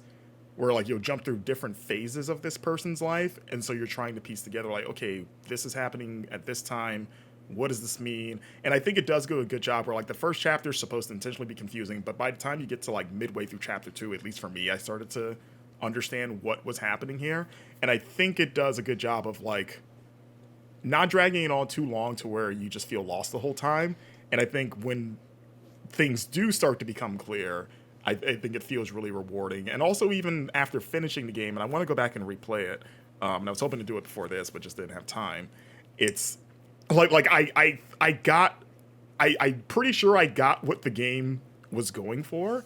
A: where like you'll jump through different phases of this person's life. And so you're trying to piece together like, okay, this is happening at this time. What does this mean? And I think it does do a good job where like the first chapter is supposed to intentionally be confusing, but by the time you get to like midway through chapter 2, at least for me, I started to understand what was happening here. And I think it does a good job of like not dragging it on too long to where you just feel lost the whole time. And I think when things do start to become clear, I think it feels really rewarding. And also even after finishing the game, and I want to go back and replay it, and I was hoping to do it before this, but just didn't have time. It's like I'm pretty sure I got what the game was going for,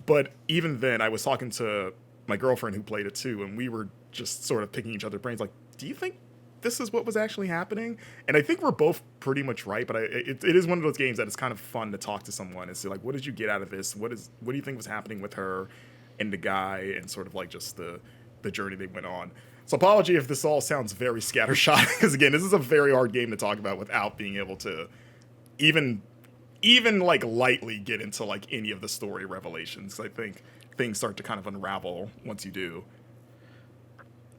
A: but even then I was talking to my girlfriend who played it too, and we were just sort of picking each other's brains like, do you think this is what was actually happening? And I think we're both pretty much right, but it is one of those games that it's kind of fun to talk to someone and say like, what did you get out of this? What do you think was happening with her and the guy, and sort of like just the journey they went on. So apology if this all sounds very scattershot, because again, this is a very hard game to talk about without being able to even like lightly get into like any of the story revelations. I think things start to kind of unravel once you do.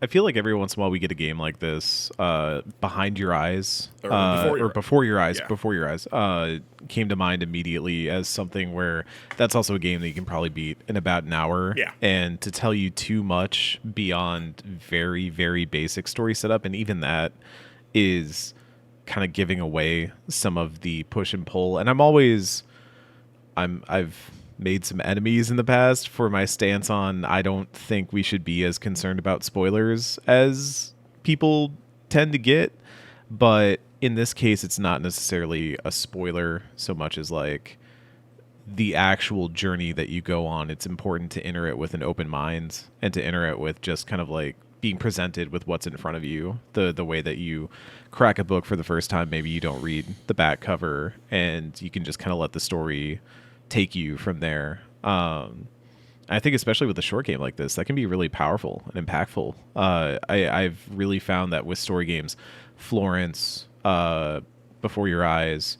C: I feel like every once in a while we get a game like this, Behind Your Eyes,
A: Before Your Eyes,
C: came to mind immediately as something where that's also a game that you can probably beat in about an hour.
A: Yeah.
C: And to tell you too much beyond very, very basic story setup, and even that is kind of giving away some of the push and pull. And I've made some enemies in the past for my stance on I don't think we should be as concerned about spoilers as people tend to get. But in this case, it's not necessarily a spoiler so much as like the actual journey that you go on. It's important to enter it with an open mind and to enter it with just kind of like being presented with what's in front of you. The way that you crack a book for the first time, maybe you don't read the back cover and you can just kind of let the story take you from there. I think especially with a short game like this, that can be really powerful and impactful. I've really found that with story games, Florence, Before Your Eyes,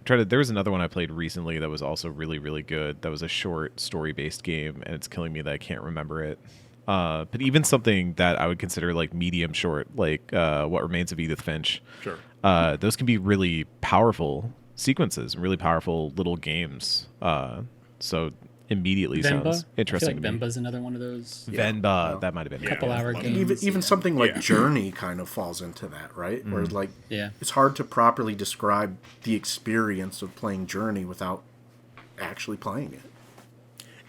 C: There was another one I played recently that was also really, really good. That was a short story-based game, and it's killing me that I can't remember it. But even something that I would consider like medium short, like What Remains of Edith Finch.
A: Sure.
C: Those can be really powerful sequences and really powerful little games. So immediately sounds interesting.
B: I feel like Venba's another one of those.
C: Venba, that might have been
B: Couple-hour
A: Yeah.
B: games.
D: Even something like Journey kind of falls into that, right? Where like it's hard to properly describe the experience of playing Journey without actually playing it.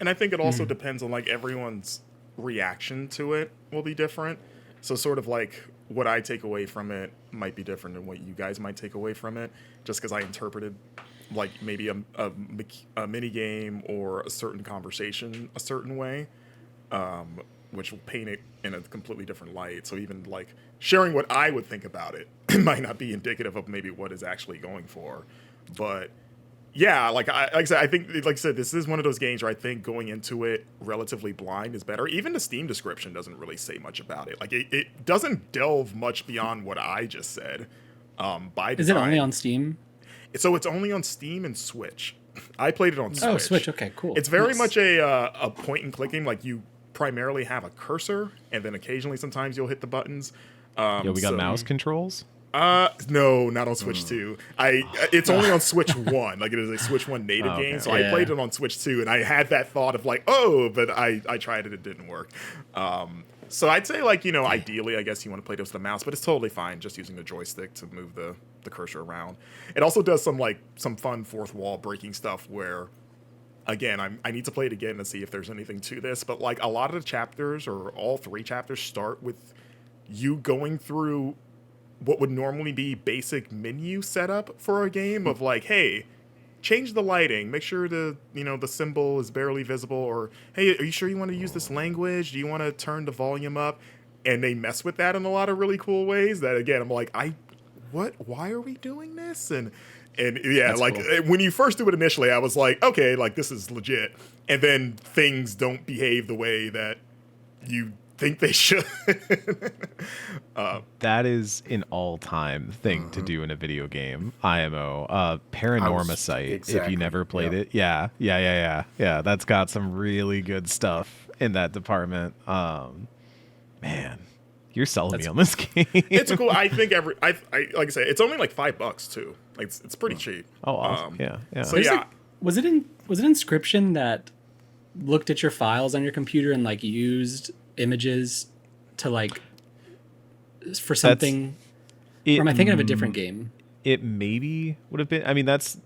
A: And I think it also depends on like everyone's reaction to it will be different. So sort of like what I take away from it might be different than what you guys might take away from it, just because I interpreted like maybe a mini game or a certain conversation a certain way, which will paint it in a completely different light. So even like sharing what I would think about it might not be indicative of maybe what is actually going for. But yeah, like I said, I think, like I said, this is one of those games where I think going into it relatively blind is better. Even the Steam description doesn't really say much about it. Like it doesn't delve much beyond what I just said. By design.
B: Is it only on Steam?
A: So it's only on Steam and Switch. I played it on Switch.
B: Oh, Switch. Okay, cool.
A: It's very
B: Nice.
A: much a point and clicking. Like you primarily have a cursor, and then occasionally sometimes you'll hit the buttons.
C: Yeah, we got mouse controls.
A: No, not on Switch 2. It's only on Switch 1. Like it is a Switch 1 native
C: okay.
A: game. So I played it on Switch 2, and I had that thought of like, oh, but I tried it, it didn't work. So I'd say like, ideally, I guess you want to play this with a mouse, but it's totally fine just using the joystick to move the cursor around. It also does some fun fourth wall breaking stuff where, again, I need to play it again to see if there's anything to this, but like a lot of the chapters or all 3 chapters start with you going through what would normally be basic menu setup for a game of like, hey, change the lighting, make sure the symbol is barely visible, or hey, are you sure you want to use this language? Do you want to turn the volume up? And they mess with that in a lot of really cool ways that, again, I'm like, why are we doing this? And yeah, that's like cool. When you first do it initially, I was like, okay, like this is legit. And then things don't behave the way that you think they should.
C: That is an all-time thing to do in a video game. IMO, Paranorma Site.
D: Exactly,
C: if you never played it, yeah. That's got some really good stuff in that department. Man, you're selling me on this game.
A: It's cool. I think like I say, it's only like $5 too. Like it's pretty cheap.
C: Oh, awesome. Yeah.
A: So yeah,
B: was it Inscription that looked at your files on your computer and like used images to like for something? Or am I thinking of a different game?
C: It maybe would have been. I mean, that's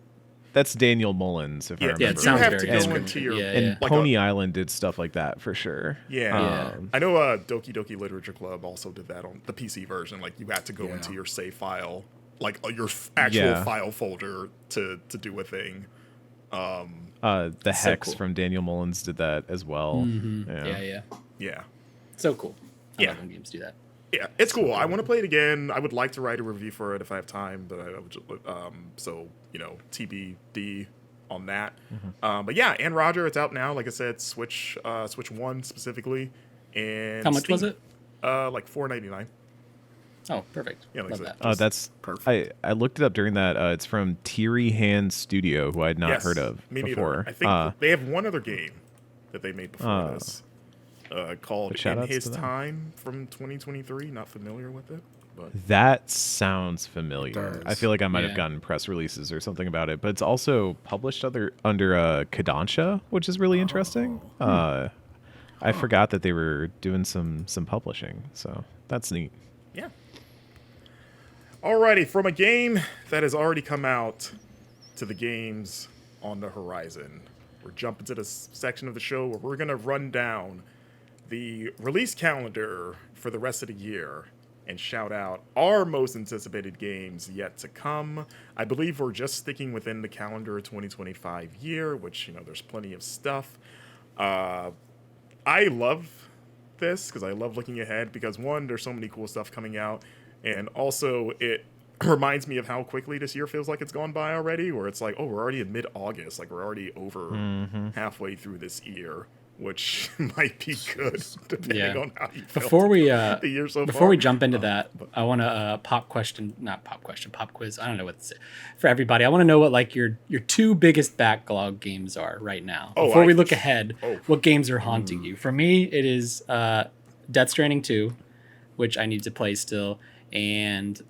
C: Daniel Mullins, if I remember.
B: Yeah, it sounds
A: you have
B: very
A: to go into your
C: and
A: like
C: Pony Island did stuff like that for sure.
A: Yeah. I know Doki Doki Literature Club also did that on the PC version. Like you had to go into your save file, like your actual file folder to do a thing.
C: The Hex
B: cool.
C: from Daniel Mullins did that as well.
B: Mm-hmm. Yeah. So cool. I love when games do that.
A: Yeah, it's cool. I want to play it again. I would like to write a review for it if I have time, but I would just, so TBD on that. But yeah, and Roger, it's out now. Like I said, Switch 1 specifically, and
B: How much
A: Steam,
B: was it?
A: Like $4.99.
B: Oh, perfect.
A: Yeah, like
B: love
A: I
B: that.
A: said,
C: That's
D: perfect.
C: I looked it up during that. It's from Teary Hand Studio, who I'd not
A: Yes,
C: heard of
A: me neither.
C: before.
A: I think they have one other game that they made before this, called
C: shout
A: In
C: outs
A: His
C: to them.
A: Time from 2023. Not familiar with it, but
C: That sounds familiar.
D: does.
C: I feel like I might have
B: Yeah.
C: gotten press releases or something about it, but it's also published under Kodansha, which is really interesting. I forgot that they were doing some publishing, so that's neat.
A: yeah. Alrighty, from a game that has already come out to the games on the horizon, we're jumping to the section of the show where we're going to run down the release calendar for the rest of the year and shout out our most anticipated games yet to come. I believe we're just sticking within the calendar 2025 year, which, there's plenty of stuff. I love this because I love looking ahead because, one, there's so many cool stuff coming out, and also it reminds me of how quickly this year feels like it's gone by already, where it's like, oh, we're already in mid-August, like we're already over halfway through this year, which might be good depending on how you feel.
B: Before we
A: the year so
B: before
A: far.
B: we jump into that, I want to pop quiz. I don't know what to say for everybody. I want to know what like your two biggest backlog games are right now. Before we look ahead, what games are haunting you? For me, it is Death Stranding 2, which I need to play still, and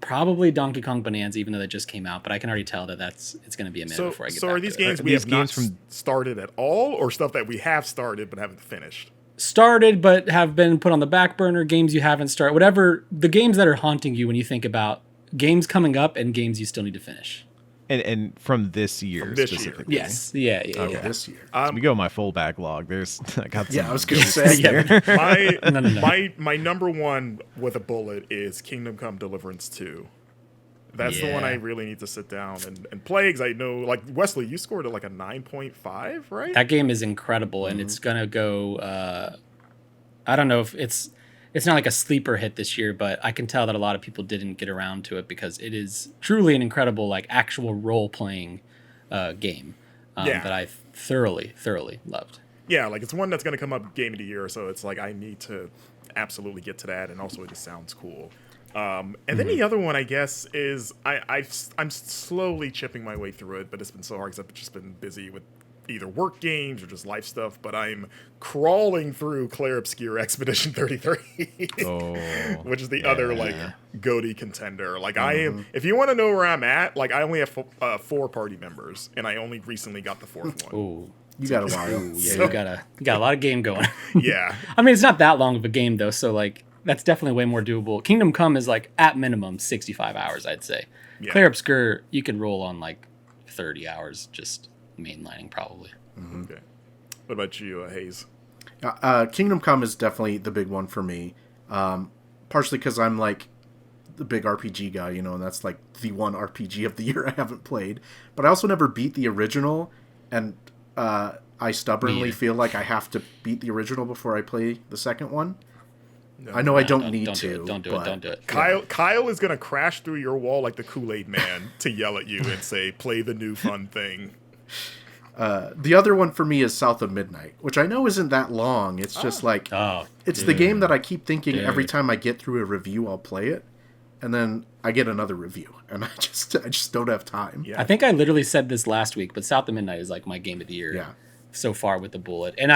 B: probably Donkey Kong Bonanza, even though that just came out. But I can already tell that it's going to be a minute before I get back to it.
A: So are these games we have not started at all, or stuff that we have started but haven't finished?
B: Started but have been put on the back burner, games you haven't started, whatever, the games that are haunting you when you think about games coming up and games you still need to finish.
C: And from this year specifically.
B: Yes. Yeah.
D: This year.
C: So we go my full backlog. I got some.
D: I was going to say.
A: My number one with a bullet is Kingdom Come Deliverance 2. That's the one I really need to sit down and play, because I know, like, Wesley, you scored like a 9.5, right?
B: That game is incredible, and it's going to go, I don't know if it's not like a sleeper hit this year, but I can tell that a lot of people didn't get around to it because it is truly an incredible, like, actual role-playing game that I thoroughly loved.
A: Yeah, like, it's one that's going to come up game of the year, so it's like I need to absolutely get to that, and also it just sounds cool. And then the other one, I guess, is I'm slowly chipping my way through it, but it's been so hard because I've just been busy with either work games or just life stuff, but I'm crawling through Clair Obscure Expedition 33, which is the other, like, GOTY contender. Like, I am, if you want to know where I'm at, like, I only have 4 party members, and I only recently got the 4th one.
B: Ooh.
D: You got a while.
B: You got a lot of game going.
A: Yeah.
B: I mean, it's not that long of a game, though, so, like, that's definitely way more doable. Kingdom Come is, like, at minimum 65 hours, I'd say. Yeah. Clair Obscure, you can roll on, like, 30 hours just mainlining, probably.
A: Okay. What about you, Hayes?
D: Kingdom Come is definitely the big one for me. Partially because I'm, like, the big RPG guy, you know, and that's, like, the one RPG of the year I haven't played. But I also never beat the original, and I stubbornly feel like I have to beat the original before I play the second one. No, I know I don't need to.
B: Don't do it.
A: Kyle is going to crash through your wall like the Kool-Aid Man to yell at you and say, play the new fun thing.
D: The other one for me is South of Midnight, which I know isn't that long. It's just like, it's the game that I keep thinking every time I get through a review, I'll play it. And then I get another review, and I just don't have time.
B: Yeah. I think I literally said this last week, but South of Midnight is like my game of the year so far with the bullet. And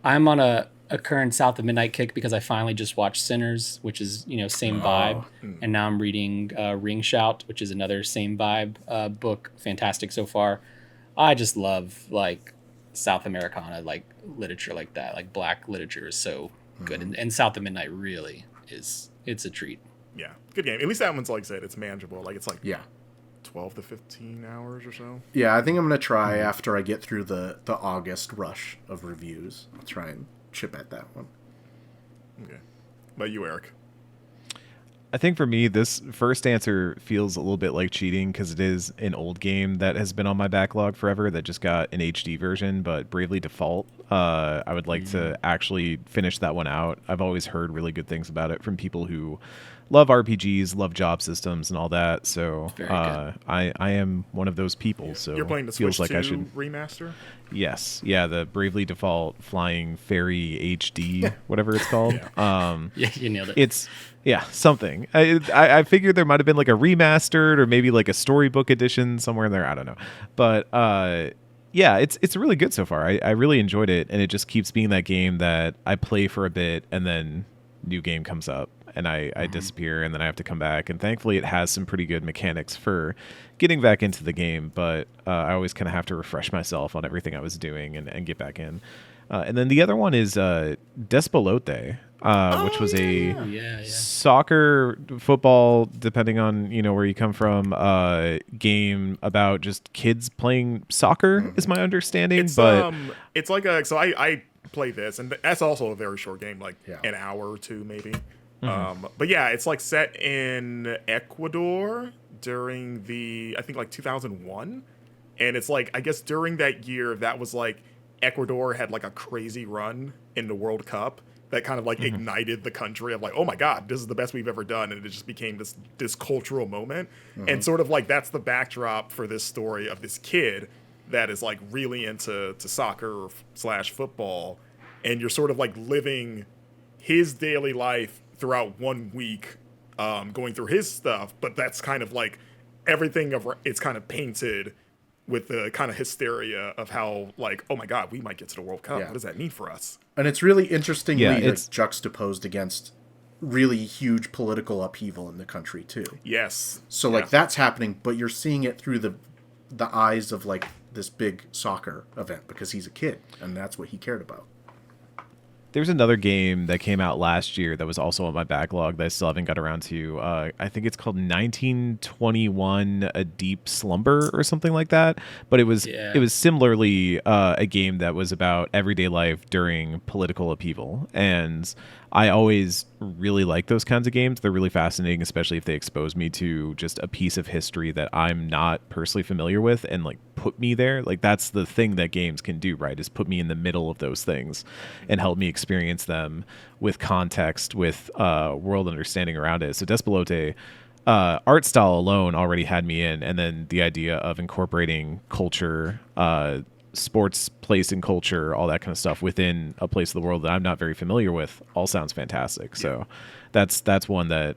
B: I'm on a current South of Midnight kick because I finally just watched Sinners, which is, you know, same vibe. And now I'm reading Ring Shout, which is another same vibe book. Fantastic so far. I just love, like, South Americana, like, literature like that. Like, black literature is so good. And South of Midnight really it's a treat.
A: Yeah, good game. At least that one's, like I said, it's manageable. Like, it's like 12 to 15 hours or so.
D: Yeah, I think I'm going to try after I get through the August rush of reviews. I'll try and chip at that one.
A: Okay. What about you, Eric?
C: I think for me, this first answer feels a little bit like cheating because it is an old game that has been on my backlog forever that just got an HD version, but Bravely Default. I would like to actually finish that one out. I've always heard really good things about it from people who love RPGs, love job systems and all that. So I am one of those people. So
A: you're playing the Switch 2 remaster?
C: Yes. Yeah, the Bravely Default Flying Fairy HD, whatever it's called.
B: You nailed it.
C: It's something. I figured there might have been like a remastered or maybe like a storybook edition somewhere in there. I don't know. But it's really good so far. I really enjoyed it, and it just keeps being that game that I play for a bit and then new game comes up and I disappear and then I have to come back. And thankfully it has some pretty good mechanics for getting back into the game, but I always kind of have to refresh myself on everything I was doing and get back in. And then the other one is Despelote, which was a soccer, football, depending on where you come from, game about just kids playing soccer, is my understanding.
A: It's like I play this, and that's also a very short game, like an hour or two maybe. But yeah, it's like set in Ecuador during I think like 2001, and it's like, I guess during that year, that was like Ecuador had like a crazy run in the World Cup that kind of like ignited the country of like, oh my God, this is the best we've ever done. And it just became this cultural moment. And sort of like, that's the backdrop for this story of this kid that is like really into soccer slash football, and you're sort of like living his daily life throughout 1 week, going through his stuff, but that's kind of like everything of it's kind of painted with the kind of hysteria of how like, oh my God, we might get to the World Cup.
D: Yeah.
A: What does that mean for us?
D: And it's really interestingly
C: it's
D: juxtaposed against really huge political upheaval in the country too.
A: Yes.
D: So like that's happening, but you're seeing it through the eyes of like this big soccer event because he's a kid and that's what he cared about.
C: There's another game that came out last year that was also on my backlog that I still haven't got around to. I think it's called 1921: A Deep Slumber or something like that. But it was similarly a game that was about everyday life during political upheaval. And I always really like those kinds of games. They're really fascinating, especially if they expose me to just a piece of history that I'm not personally familiar with and like put me there. Like that's the thing that games can do, right? Is put me in the middle of those things and help me experience them with context, with world understanding around it. So Despelote, art style alone already had me in, and then the idea of incorporating culture, sports, place and culture, all that kind of stuff within a place of the world that I'm not very familiar with, all sounds fantastic. So that's one that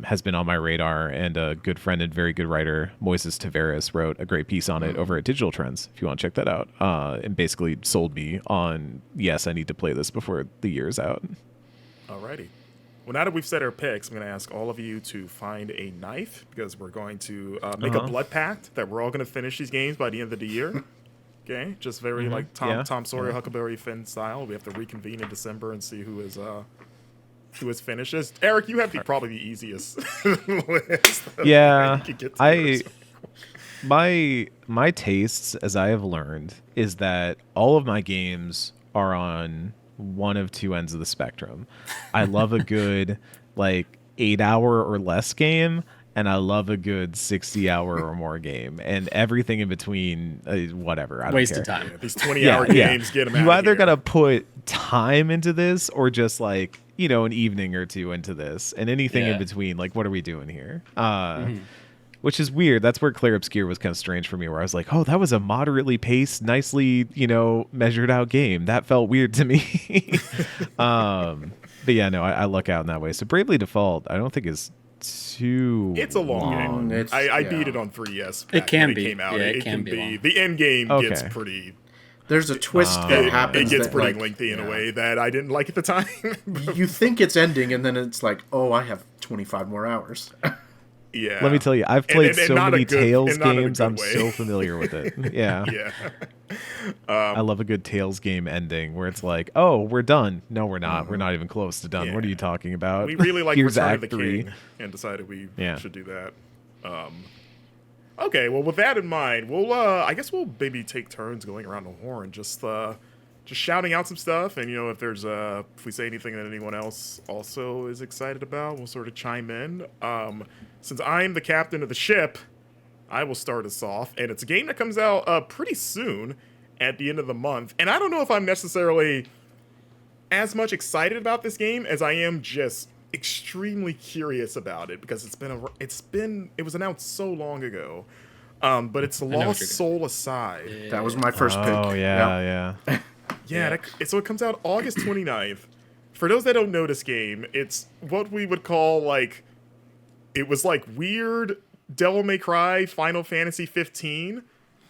C: has been on my radar, and a good friend and very good writer, Moises Tavares, wrote a great piece on it over at Digital Trends, if you want to check that out, and basically sold me on, yes, I need to play this before the year's out.
A: Alrighty. Well, now that we've set our picks, I'm going to ask all of you to find a knife, because we're going to make a blood pact that we're all going to finish these games by the end of the year. Okay, just very like Tom Sawyer, Huckleberry Finn style. We have to reconvene in December and see who is finishes. Eric, you have probably the easiest list.
C: Yeah, my tastes, as I have learned, is that all of my games are on one of two ends of the spectrum. I love a good like 8-hour or less game, and I love a good 60-hour or more game, and everything in between, whatever. I don't
B: Waste
C: care.
B: of time.
A: Yeah, these 20-hour games, get them out.
C: You either
A: here.
C: gotta put time into this, or just like an evening or two into this, and anything in between. Like, what are we doing here? Which is weird. That's where Claire Obscure was kind of strange for me, where I was like, oh, that was a moderately paced, nicely, measured out game. That felt weird to me. But yeah, no, I luck out in that way. So Bravely Default, I don't think is too.
A: It's a long game. I beat it on 3DS.
B: It can be.
A: Came out.
B: Yeah,
A: it
B: can be.
A: long. The end game gets pretty.
D: There's a twist that happens.
A: It gets
D: that,
A: pretty
D: like,
A: lengthy in a way that I didn't like at the time.
D: You think it's ending, and then it's like, oh, I have 25 more hours.
A: Yeah.
C: Let me tell you, I've played so many Tales games. I'm
A: way.
C: so familiar with it. Yeah.
A: Yeah.
C: I love a good Tales game ending where it's like, oh, we're done. No, we're not. We're not even close to done.
A: Yeah.
C: What are you talking about?
A: We really like
C: Here's
A: Return of the
C: Act 3.
A: King and decided we should do that. Okay, well, with that in mind, we'll I guess we'll maybe take turns going around the horn, just shouting out some stuff, and if there's if we say anything that anyone else also is excited about, we'll sort of chime in. Since I'm the captain of the ship, I will start us off, and it's a game that comes out pretty soon at the end of the month, and I don't know if I'm necessarily as much excited about this game as I am just extremely curious about it, because it was announced so long ago. But it's Lost Soul Aside.
D: Yeah. That was my first pick.
C: Oh yeah.
A: So it comes out August 29th. For those that don't know this game, it's what we would call like, it was like weird Devil May Cry Final Fantasy 15,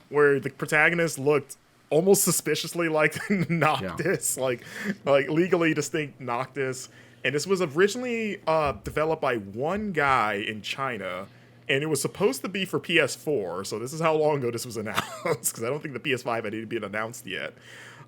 A: where the protagonist looked almost suspiciously like Noctis, like legally distinct Noctis. And this was originally developed by one guy in China, and it was supposed to be for PS4. So this is how long ago this was announced, because I don't think the PS5 had even been announced yet.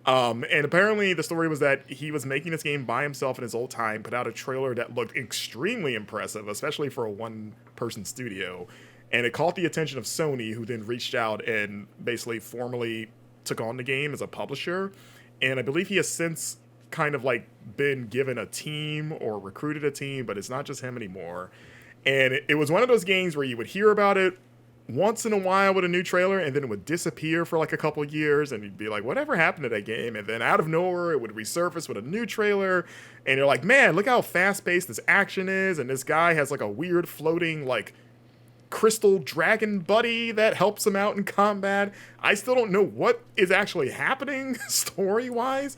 A: And apparently the story was that he was making this game by himself in his old time, put out a trailer that looked extremely impressive, especially for a one-person studio. And it caught the attention of Sony, who then reached out and basically formally took on the game as a publisher. And I believe he has since kind of like been given a team or recruited a team, but it's not just him anymore. And it was one of those games where you would hear about it once in a while with a new trailer, and then it would disappear for like a couple of years, and you'd be like, whatever happened to that game? And then out of nowhere, it would resurface with a new trailer, and you're like, man, look how fast-paced this action is, and this guy has like a weird floating like crystal dragon buddy that helps him out in combat. I still don't know what is actually happening story-wise.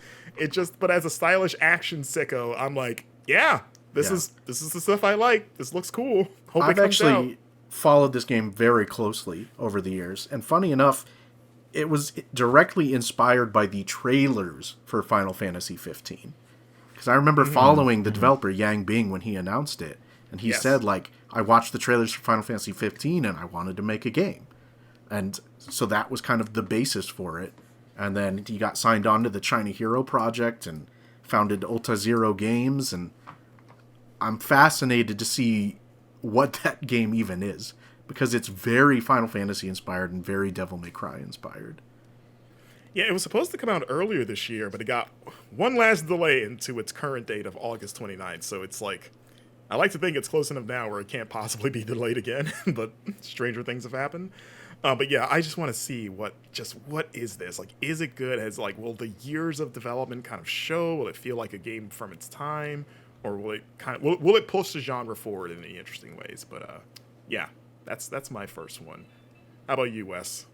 A: But as a stylish action sicko, I'm like, yeah, this is the stuff I like. This looks cool. Hope
D: I've
A: it comes out.
D: actually followed this game very closely over the years, and funny enough, it was directly inspired by the trailers for Final Fantasy 15. Because I remember following the developer Yang Bing when he announced it, and he said, like, I watched the trailers for Final Fantasy 15 and I wanted to make a game. And so that was kind of the basis for it. And then he got signed on to the China Hero Project and founded Ulta Zero Games, and I'm fascinated to see what that game even is, because it's very Final Fantasy inspired and very Devil May Cry inspired.
A: Yeah, it was supposed to come out earlier this year, but it got one last delay into its current date of August 29th. So it's like, I like to think it's close enough now where it can't possibly be delayed again, but stranger things have happened. But yeah, I just want to see what is this? Like, is it good? Will the years of development kind of show? Will it feel like a game from its time? Or will it will it push the genre forward in any interesting ways? But yeah, that's my first one. How about you, Wes?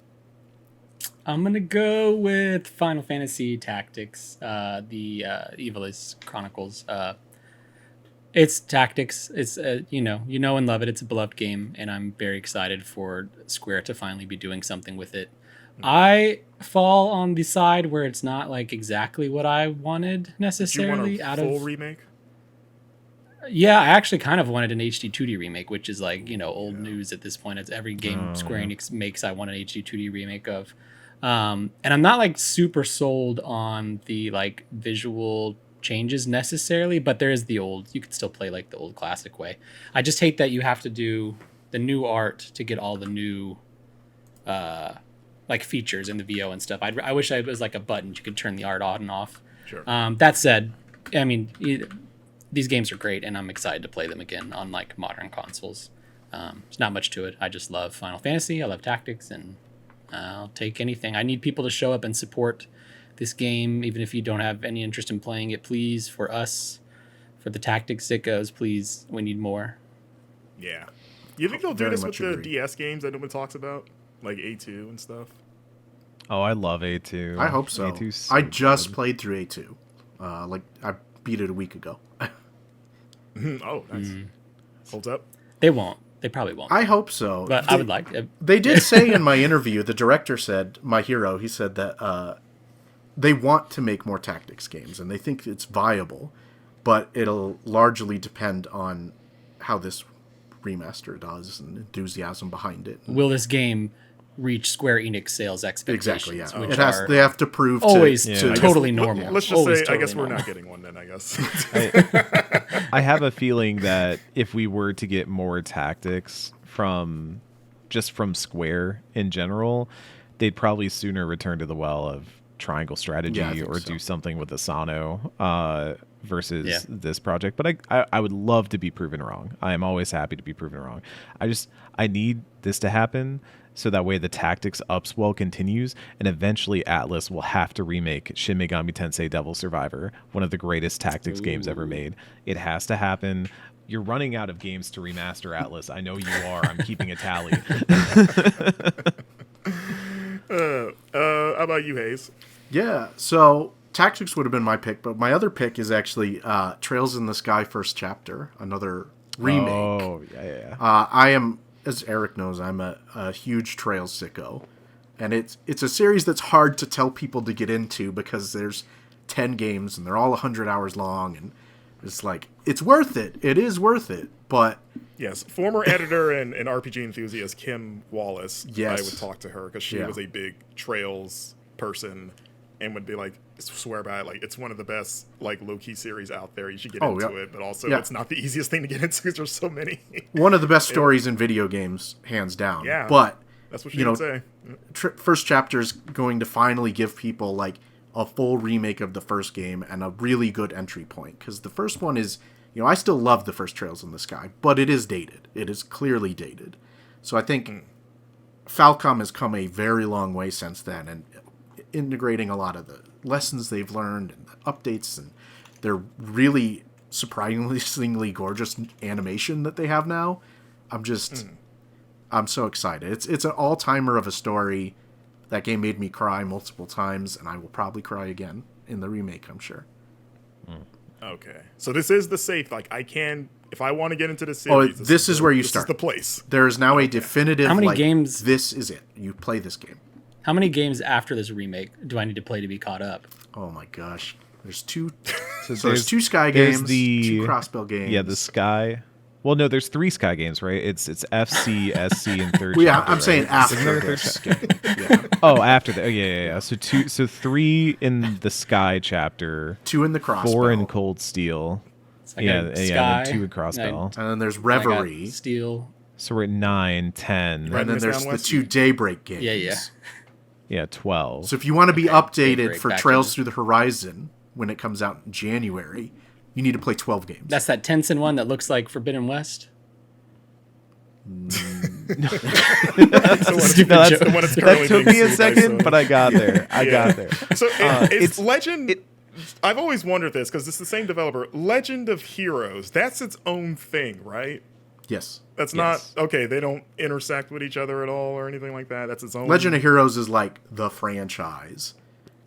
B: I'm gonna go with Final Fantasy Tactics, the Evilist Chronicles. It's Tactics. It's you know and love it. It's a beloved game, and I'm very excited for Square to finally be doing something with it. I fall on the side where it's not like exactly what I wanted necessarily.
A: Do you want a full remake?
B: Yeah, I actually kind of wanted an HD 2D remake, which is like, old news at this point. It's every game Square Enix makes, I want an HD 2D remake of. And I'm not like super sold on the like visual changes necessarily, but there is you could still play like the old classic way. I just hate that you have to do the new art to get all the new like features in the VO and stuff. I wish it was like a button you could turn the art on and off.
A: Sure.
B: That said, I mean, these games are great, and I'm excited to play them again on like modern consoles. There's not much to it. I just love Final Fantasy. I love Tactics, and I'll take anything. I need people to show up and support this game, even if you don't have any interest in playing it. Please, for us, for the Tactics sickos, please, we need more.
A: Yeah. You think they'll do this with the
D: agree.
A: DS games that nobody talks about, like A2 and stuff?
C: Oh, I love A2.
D: I hope so.
C: A2's so
D: I just
C: good.
D: played through A2. I beat it a week ago.
A: Oh, nice. Holds up.
B: They won't. They probably won't.
D: I hope so.
B: But I would like it.
D: They did say in my interview, the director said, My Hero, he said that they want to make more Tactics games, and they think it's viable, but it'll largely depend on how this remaster does and enthusiasm behind it.
B: Will this game reach Square Enix sales expectations?
D: Exactly, yeah.
B: Which
D: They have to prove
B: always
D: to
B: totally normal.
A: Let's just
B: Always
A: say, I
B: totally
A: guess we're
B: normal.
A: not getting one then, I guess.
C: I have a feeling that if we were to get more Tactics from Square in general, they'd probably sooner return to the well of triangle strategy or do something with Asano versus this project. But I would love to be proven wrong. I am always happy to be proven wrong. I need this to happen so that way the Tactics upswell continues, and eventually Atlas will have to remake Shin Megami Tensei Devil Survivor, one of the greatest Tactics games ever made. It has to happen. You're running out of games to remaster, Atlas. I know you are. I'm keeping a tally.
A: How about you, Hayes?
D: Yeah, so Tactics would have been my pick, but my other pick is actually Trails in the Sky First Chapter, another remake.
C: Oh, yeah.
D: I am, as Eric knows, I'm a huge Trails sicko, and it's a series that's hard to tell people to get into because there's 10 games and they're all 100 hours long, and it's like, it's worth it. It is worth it, but...
A: Yes, former editor and RPG enthusiast Kim Wallace,
D: Yes.
A: I would talk to her because she was a big Trails person and would be like, swear by it, like, it's one of the best, like, low-key series out there. You should get into it, but also it's not the easiest thing to get into because there's so many.
D: One of the best stories in video games, hands down.
A: Yeah,
D: but
A: that's what she would say.
D: First Chapter is going to finally give people, like, a full remake of the first game and a really good entry point, because the first one is, I still love the first Trails in the Sky, but it is dated. It is clearly dated. So I think Falcom has come a very long way since then, and integrating a lot of the lessons they've learned and the updates, and their really surprisingly gorgeous animation that they have now. I'm I'm so excited. It's an all-timer of a story. That game made me cry multiple times, and I will probably cry again in the remake, I'm sure.
A: Okay. So this is the safe. Like, I can, if I want to get into the series.
D: This is where you start.
A: This is the place.
D: There is now a definitive,
B: How many games?
D: This is it. You play this game.
B: How many games after this remake do I need to play to be caught up?
D: Oh my gosh. There's two.
C: So
D: there's two Sky games,
C: the,
D: 2 Crossbell games.
C: Yeah, the Sky. Well, no, there's 3 Sky games, right? It's FC, SC, and third.
D: Well, yeah,
C: chapter,
D: I'm saying
C: right?
D: after this game. Yeah.
C: Oh, after that. Oh, yeah. So 3 in the Sky chapter,
D: 2 in the Crossbell,
C: 4 in Cold Steel.
B: So I got Sky,
C: 2 in Crossbell.
D: and then there's
B: I got
D: Reverie.
B: Steel.
C: So we're at 9, 10.
D: And then there's the 2 Daybreak games.
B: Yeah.
C: Yeah, 12.
D: So if you want to be updated
B: Daybreak,
D: for
B: back
D: Trails
B: in.
D: Through the Horizon when it comes out in January, you need to play 12 games.
B: That's that Tencent one that looks like Forbidden West.
A: That's the one it's currently
C: That took
A: being
C: me a
A: sued by
C: second,
A: Sony.
C: but I got there. I got there.
A: So it's Legend.
C: it-
A: I've always wondered this because it's the same developer. Legend of Heroes. That's its own thing, right?
D: Yes.
A: That's
C: Yes.
A: not okay. They don't intersect with each other at all or anything like that. That's its own.
D: Legend of Heroes is like the franchise,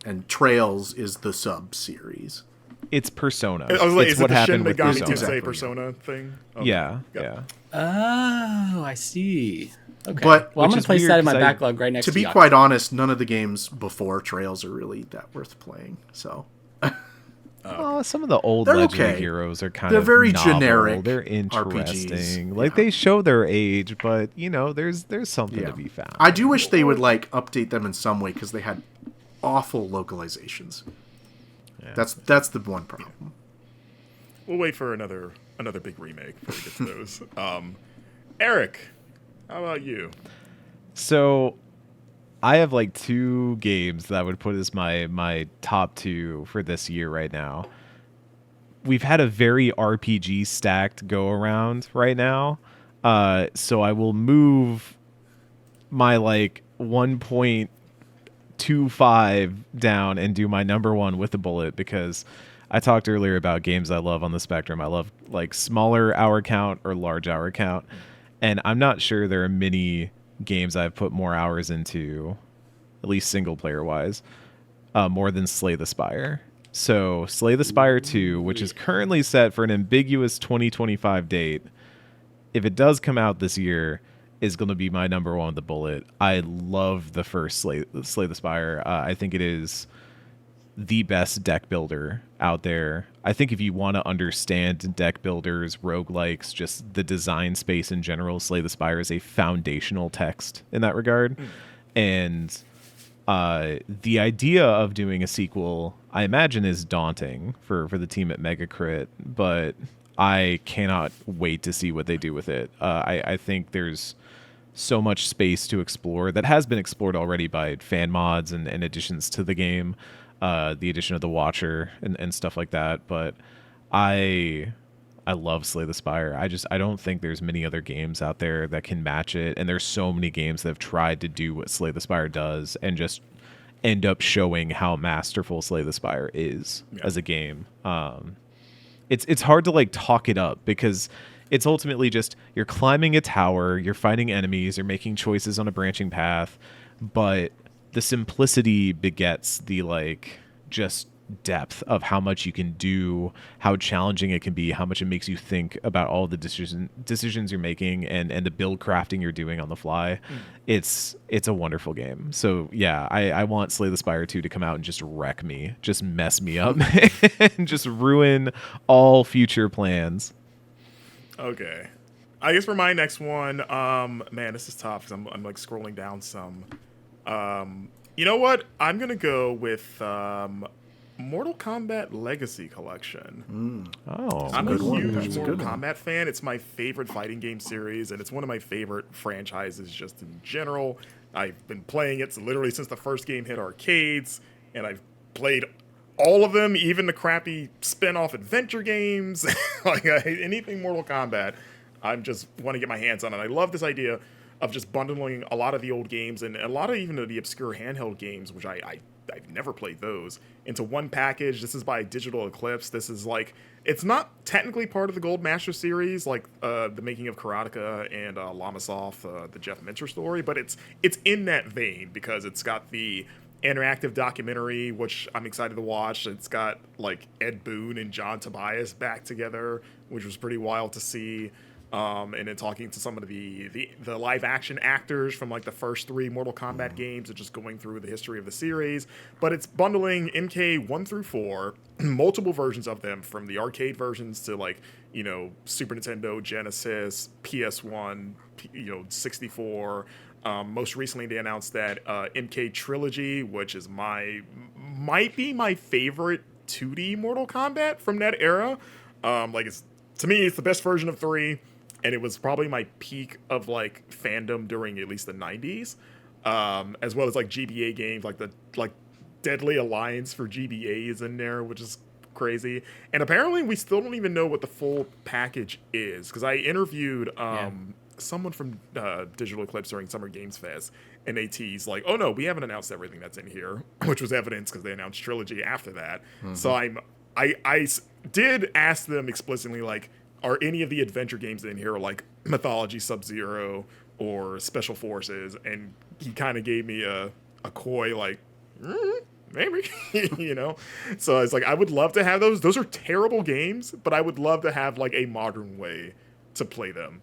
D: and Trails is the sub-series.
C: It's Persona.
A: I was like,
C: It's
A: is it
C: what
A: the Shin
C: happened with
A: Megami
C: Persona.
A: Tensei
D: Exactly,
A: Persona thing? Okay.
C: Yeah,
A: Got it.
C: yeah.
B: Oh, I see. Okay.
D: But-
B: well, I'm
C: which
B: going
C: is
B: to place
C: weird
B: that in my
C: 'cause I-
B: backlog right next
D: To
B: to
D: be
B: Yakuza.
D: quite honest, none of the games before Trails are really that worth playing. So
C: Oh, some of the old
D: They're
C: Legend
D: okay.
C: of Heroes are kind
D: They're
C: of
D: very
C: novel.
D: generic
C: They're
D: RPGs.
C: interesting. Like
D: Yeah.
C: they show their age, but there's something
D: yeah,
C: to be found.
D: I do wish they would like update them in some way because they had awful localizations.
C: Yeah.
D: That's the one problem.
A: We'll wait for another big remake before we get to those. Eric, how about you?
C: So I have like 2 games that I would put as my top 2 for this year right now. We've had a very RPG stacked go around right now. So I will move my like 1.25 down and do my number 1 with a bullet because I talked earlier about games I love on the spectrum. I love like smaller hour count or large hour count. And I'm not sure there are many games I've put more hours into, at least single player wise, more than Slay the Spire. So Slay the Spire 2, which is currently set for an ambiguous 2025 date, if it does come out this year, is going to be my number 1 with the bullet. I love the first Slay the Spire. I think it is the best deck builder out there. I think if you want to understand deck builders, roguelikes, just the design space in general, Slay the Spire is a foundational text in that regard. And the idea of doing a sequel, I imagine, is daunting for the team at Megacrit, but I cannot wait to see what they do with it. I think there's so much space to explore that has been explored already by fan mods and additions to the game. The addition of the Watcher and stuff like that, but I love Slay the Spire. I don't think there's many other games out there that can match it, and there's so many games that have tried to do what Slay the Spire does and just end up showing how masterful Slay the Spire is as a game. It's hard to like talk it up because it's ultimately just you're climbing a tower, you're fighting enemies, you're making choices on a branching path, but the simplicity begets the like just depth of how much you can do, how challenging it can be, how much it makes you think about all the decisions you're making and the build crafting you're doing on the fly. It's a wonderful game. So yeah, I want Slay the Spire 2 to come out and just wreck me, just mess me up and just ruin all future plans.
A: Okay. I guess for my next one, man, this is tough because I'm like scrolling down some. You know what? I'm going to go with Mortal Kombat Legacy Collection.
C: Oh,
A: I'm a
D: good one.
A: huge
D: That's a
A: Mortal
D: good one.
A: Kombat fan. It's my favorite fighting game series, and it's one of my favorite franchises just in general. I've been playing it literally since the first game hit arcades, and I've played all of them, even the crappy spin-off adventure games. Like anything Mortal Kombat, I just want to get my hands on it. I love this idea of just bundling a lot of the old games and a lot of even of the obscure handheld games, which I I've never played those into one package. This is by Digital Eclipse. This is like, it's not technically part of the Gold Master series, like the making of Karateka and Lamasoft, the Jeff Minter story, but it's in that vein because it's got the interactive documentary, which I'm excited to watch. It's got like Ed Boon and John Tobias back together, which was pretty wild to see. And then talking to some of the live action actors from like the first 3 Mortal Kombat games and just going through the history of the series. But it's bundling MK 1 through 4, multiple versions of them, from the arcade versions to like, you know, Super Nintendo, Genesis, PS1, 64. Most recently they announced that MK Trilogy, which is might be my favorite 2D Mortal Kombat from that era. To me, it's the best version of 3. And it was probably my peak of like fandom during at least the 90s, as well as like GBA games, like Deadly Alliance for GBA is in there, which is crazy. And apparently we still don't even know what the full package is, because I interviewed someone from Digital Eclipse during Summer Games Fest, and they teased like, oh no, we haven't announced everything that's in here, which was evidence because they announced Trilogy after that. Mm-hmm. So I did ask them explicitly, like, are any of the adventure games in here like Mythology Sub-Zero or Special Forces? And he kind of gave me a coy, like, maybe, you know? So it's like, I would love to have those. Those are terrible games, but I would love to have like a modern way to play them.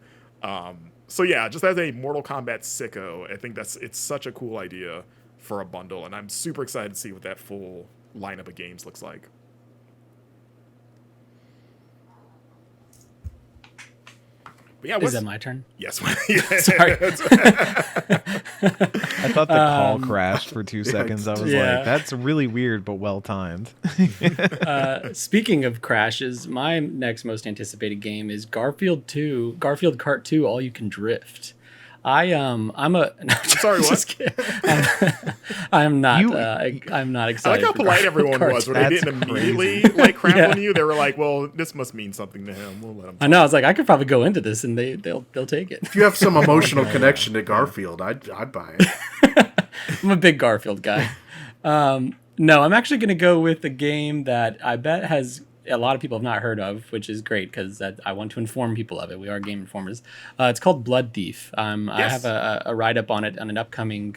A: So yeah, just as a Mortal Kombat sicko, I think it's such a cool idea for a bundle. And I'm super excited to see what that full lineup of games looks like. Yeah,
B: is that my turn?
A: Yes.
B: Sorry.
C: I thought the call crashed for 2 seconds. I was like, that's really weird, but well timed.
B: Speaking of crashes, my next most anticipated game is Garfield Kart 2 All You Can Drift. I'm
A: sorry, what?
B: I'm not excited.
A: I like how polite everyone was when they didn't immediately like crap on you. They were like, well, this must mean something to him. We'll let him talk.
B: I know. I was like, I could probably go into this and they'll take it.
D: If you have some emotional connection to Garfield, I'd buy it.
B: I'm a big Garfield guy. No, I'm actually going to go with a game that I bet has a lot of people have not heard of, which is great because I want to inform people of it. We are game informers. It's called Blood Thief. Yes. I have a write-up on it on an upcoming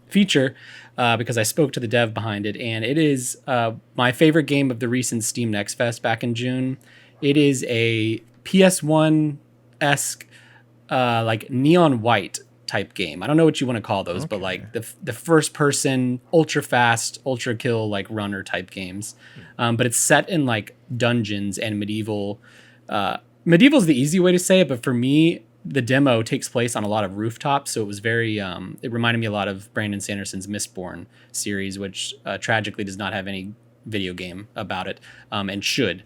B: feature because I spoke to the dev behind it, and it is my favorite game of the recent Steam Next Fest back in June. It is a PS1-esque like neon white type game. I don't know what you want to call those, but like the first person ultra fast, ultra kill like runner type games. But it's set in like dungeons and medieval. Medieval is the easy way to say it, but for me, the demo takes place on a lot of rooftops, so it was very. It reminded me a lot of Brandon Sanderson's Mistborn series, which tragically does not have any video game about it, and should.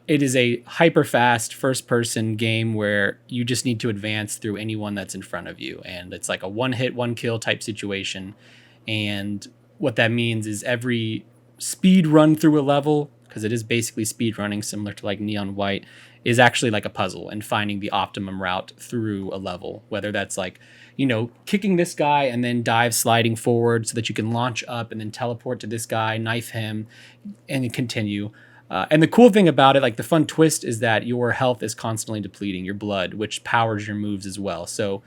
B: It is a hyper-fast first-person game where you just need to advance through anyone that's in front of you. And it's like a one-hit, one-kill type situation. And what that means is every speed run through a level, because it is basically speed running, similar to like Neon White, is actually like a puzzle and finding the optimum route through a level. Whether that's like, kicking this guy and then dive sliding forward so that you can launch up and then teleport to this guy, knife him, and then continue. And the cool thing about it, like the fun twist, is that your health is constantly depleting your blood, which powers your moves as well. So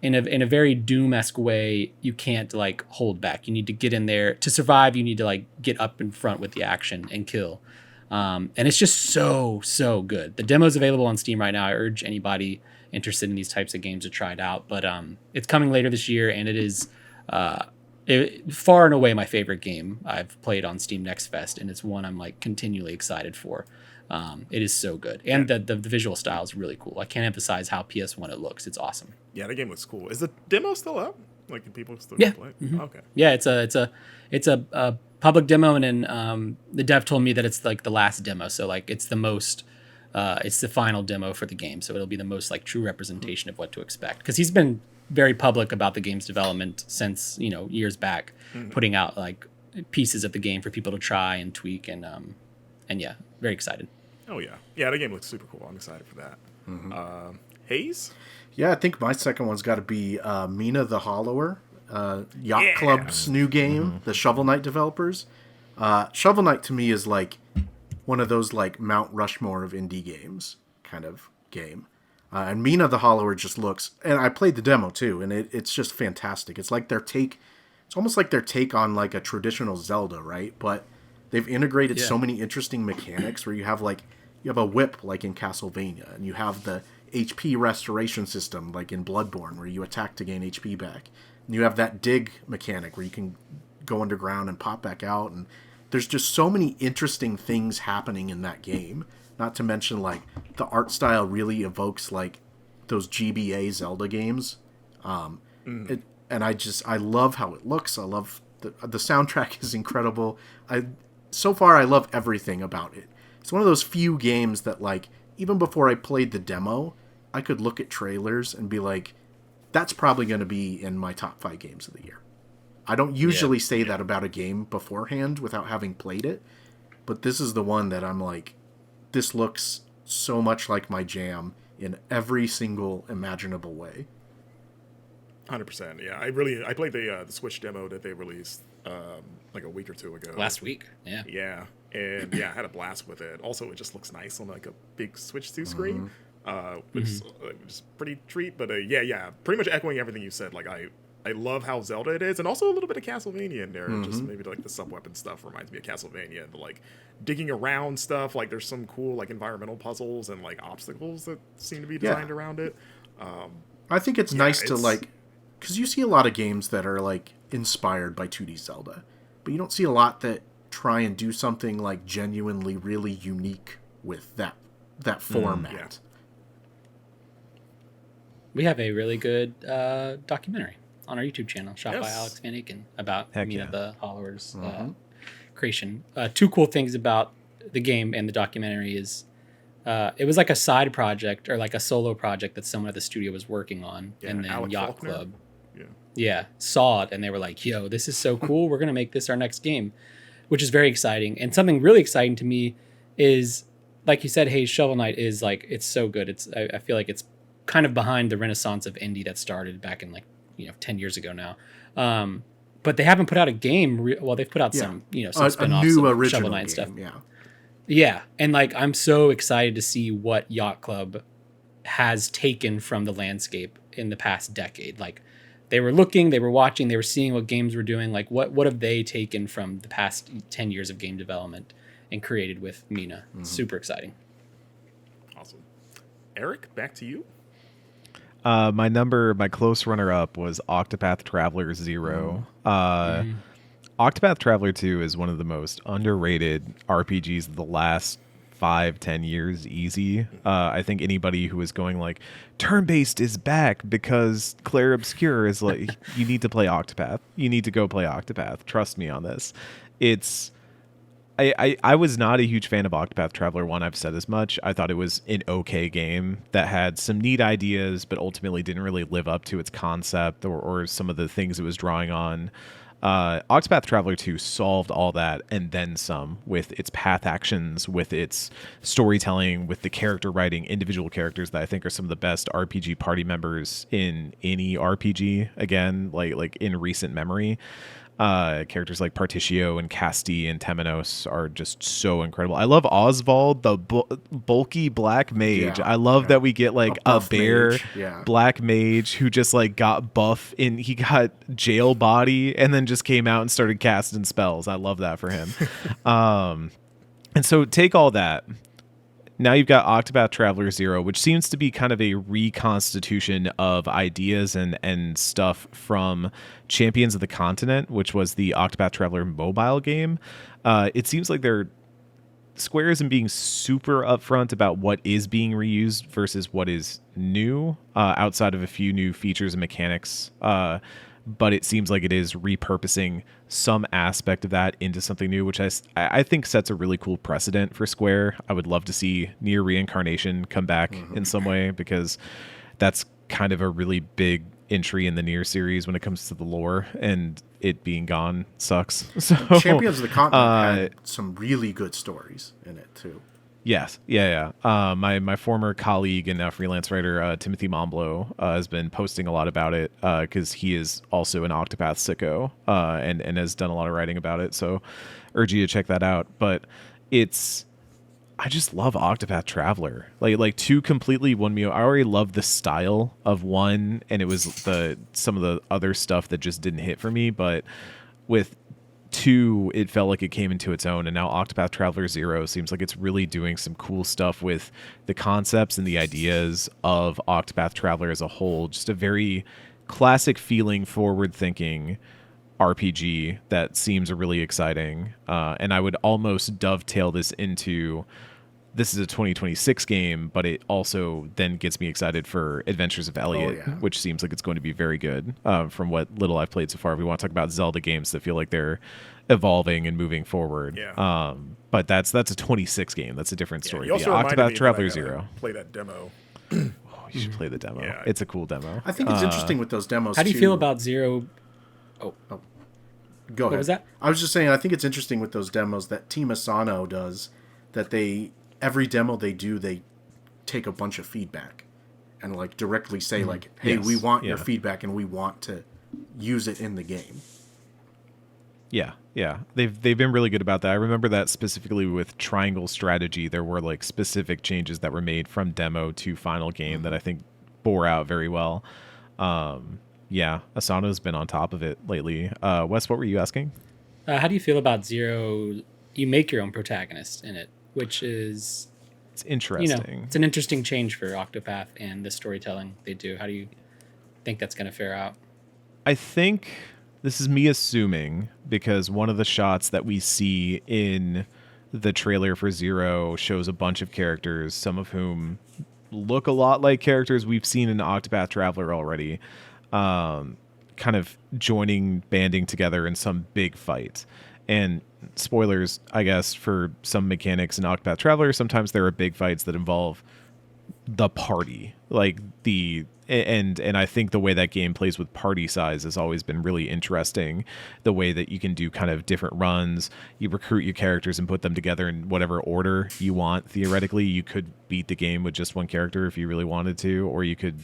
B: in a very Doom-esque way, you can't like hold back. You need to get in there to survive. You need to like get up in front with the action and kill. And it's just so good. The demo's available on Steam right now. I urge anybody interested in these types of games to try it out. But it's coming later this year, and it is far and away my favorite game I've played on Steam Next Fest, and it's one I'm like continually excited for. It is so good, and the visual style is really cool. I can't emphasize how PS1 it looks. It's awesome.
A: Yeah, the game looks cool. Is the demo still up? Like, can people still play it?
B: Mm-hmm.
A: Okay.
B: Yeah, it's a public demo, and then the dev told me that it's like the last demo, so like it's the most. It's the final demo for the game, so it'll be the most like true representation of what to expect. Because he's been very public about the game's development since years back, putting out like pieces of the game for people to try and tweak, and yeah, very excited.
A: Oh yeah, the game looks super cool. I'm excited for that. Mm-hmm. Hayes?
D: Yeah, I think my second one's got to be Mina the Hollower. Yacht Club's new game, the Shovel Knight developers. Shovel Knight to me is like one of those like Mount Rushmore of indie games kind of game. And Mina the Hollower just looks, and I played the demo too, and it's just fantastic. It's like it's almost like their take on like a traditional Zelda, right? But they've integrated so many interesting mechanics where you have a whip like in Castlevania, and you have the HP restoration system like in Bloodborne where you attack to gain HP back. And you have that dig mechanic where you can go underground and pop back out, and there's just so many interesting things happening in that game. Not to mention, like, the art style really evokes, like, those GBA Zelda games. And I love how it looks. I love the soundtrack is incredible. So far, I love everything about it. It's one of those few games that, like, even before I played the demo, I could look at trailers and be like, that's probably going to be in my top 5 games of the year. I don't usually say that about a game beforehand without having played it, but this is the one that I'm like, this looks so much like my jam in every single imaginable way.
A: 100%. Yeah, I played the Switch demo that they released like a week or two ago.
B: Last week. Yeah.
A: Yeah, and I had a blast with it. Also, it just looks nice on like a big Switch 2 screen, which is pretty treat. But pretty much echoing everything you said. Like I love how Zelda it is, and also a little bit of Castlevania in there. Just maybe like the sub-weapon stuff reminds me of Castlevania. The like digging around stuff. Like there's some cool like environmental puzzles and like obstacles that seem to be designed around it.
D: I think it's nice to like, because you see a lot of games that are like inspired by 2D Zelda, but you don't see a lot that try and do something like genuinely really unique with that format.
B: We have a really good documentary on our YouTube channel, shot by Alex Van Aken, about Mina the Hollower's creation. 2 cool things about the game and the documentary is it was like a side project or like a solo project that someone at the studio was working on, and then
A: Alec
B: Yacht
A: Faulkner.
B: Club saw it, and they were like, yo, this is so cool, we're going to make this our next game, which is very exciting. And something really exciting to me is, like you said, Hayes, Shovel Knight is like, it's so good. I feel like it's kind of behind the renaissance of indie that started back in 10 years ago now. But they haven't put out a game. They've put out some spin-offs
D: a new
B: of
D: original
B: Shovel Knight
D: game,
B: stuff.
D: Yeah.
B: Yeah. And like, I'm so excited to see what Yacht Club has taken from the landscape in the past decade. Like they were looking, they were watching, they were seeing what games were doing. Like what have they taken from the past 10 years of game development and created with Mina? Super exciting.
A: Awesome. Eric, back to you.
C: My close runner-up was Octopath Traveler 0. Octopath Traveler 2 is one of the most underrated RPGs of the last 5-10 years, easy. I think anybody who is going like, turn-based is back because Claire Obscure is like, you need to play Octopath. You need to go play Octopath. Trust me on this. I was not a huge fan of Octopath Traveler 1. I've said as much. I thought it was an okay game that had some neat ideas, but ultimately didn't really live up to its concept or some of the things it was drawing on. Octopath Traveler 2 solved all that and then some with its path actions, with its storytelling, with the character writing, individual characters that I think are some of the best RPG party members in any RPG, again, like in recent memory. Characters like Particio and Casti and Temenos are just so incredible. I love Oswald, the bulky black mage. I love that we get like a bear black mage who just like got buff and he got jail body and then just came out and started casting spells. I love that for him. And so take all that. Now you've got Octopath Traveler 0, which seems to be kind of a reconstitution of ideas and stuff from Champions of the Continent, which was the Octopath Traveler mobile game. It seems like Square isn't being super upfront about what is being reused versus what is new, outside of a few new features and mechanics. But it seems like it is repurposing some aspect of that into something new, which I think sets a really cool precedent for Square. I would love to see Nier Reincarnation come back in some way, because that's kind of a really big entry in the Nier series when it comes to the lore, and it being gone sucks. So
D: Champions of the Continent had some really good stories in it too.
C: Yes, yeah. My former colleague and now freelance writer Timothy Momblo has been posting a lot about it because he is also an Octopath sicko and has done a lot of writing about it. So, urge you to check that out. But I just love Octopath Traveler. Like two completely won me. I already love the style of one, and it was some of the other stuff that just didn't hit for me. But with two, it felt like it came into its own, and now Octopath Traveler 0 seems like it's really doing some cool stuff with the concepts and the ideas of Octopath Traveler as a whole. Just a very classic feeling, forward thinking RPG that seems really exciting. And I would almost dovetail this into, this is a 2026 game, but it also then gets me excited for Adventures of Elliot, which seems like it's going to be very good from what little I've played so far. We want to talk about Zelda games that feel like they're evolving and moving forward.
A: Yeah.
C: But that's a 26 game. That's a different story.
A: You also
C: Octopath Traveler 0.
A: Play that demo.
C: You should play the demo.
A: Yeah.
C: It's a cool demo.
D: I think it's interesting with those demos.
B: How do you feel about Zero?
D: Go ahead.
B: What was that?
D: I was just saying, I think it's interesting with those demos that Team Asano does, that every demo they do, they take a bunch of feedback and like directly say like, hey,
C: Yes.
D: we want your
C: Yeah.
D: feedback and we want to use it in the game.
C: Yeah. They've been really good about that. I remember that specifically with Triangle Strategy. There were like specific changes that were made from demo to final game that I think bore out very well. Yeah, Asano's been on top of it lately. Wes, what were you asking?
B: How do you feel about Zero? You make your own protagonist in it, which is,
C: It's interesting.
B: it's an interesting change for Octopath and the storytelling they do. How do you think that's going to fare out?
C: I think this is me assuming, because one of the shots that we see in the trailer for Zero shows a bunch of characters, some of whom look a lot like characters we've seen in Octopath Traveler already, kind of banding together in some big fight. And spoilers, I guess, for some mechanics in Octopath Traveler, sometimes there are big fights that involve the party, like and I think the way that game plays with party size has always been really interesting. The way that you can do kind of different runs, you recruit your characters and put them together in whatever order you want. Theoretically, you could beat the game with just one character if you really wanted to, or you could,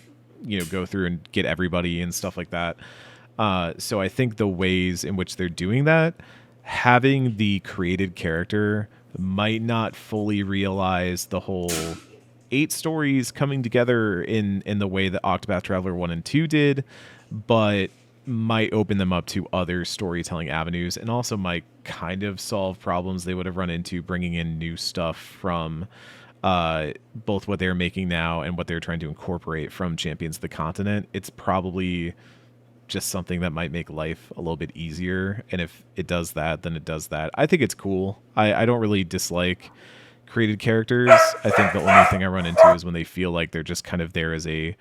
C: go through and get everybody and stuff like that. So I think the ways in which they're doing that, having the created character might not fully realize the whole 8 stories coming together in the way that Octopath Traveler 1 and 2 did, but might open them up to other storytelling avenues, and also might kind of solve problems they would have run into bringing in new stuff from both what they're making now and what they're trying to incorporate from Champions of the Continent. It's probably just something that might make life a little bit easier, and if it does that, then it does that. I think it's cool. I don't really dislike created characters. I think the only thing I run into is when they feel like they're just kind of there as a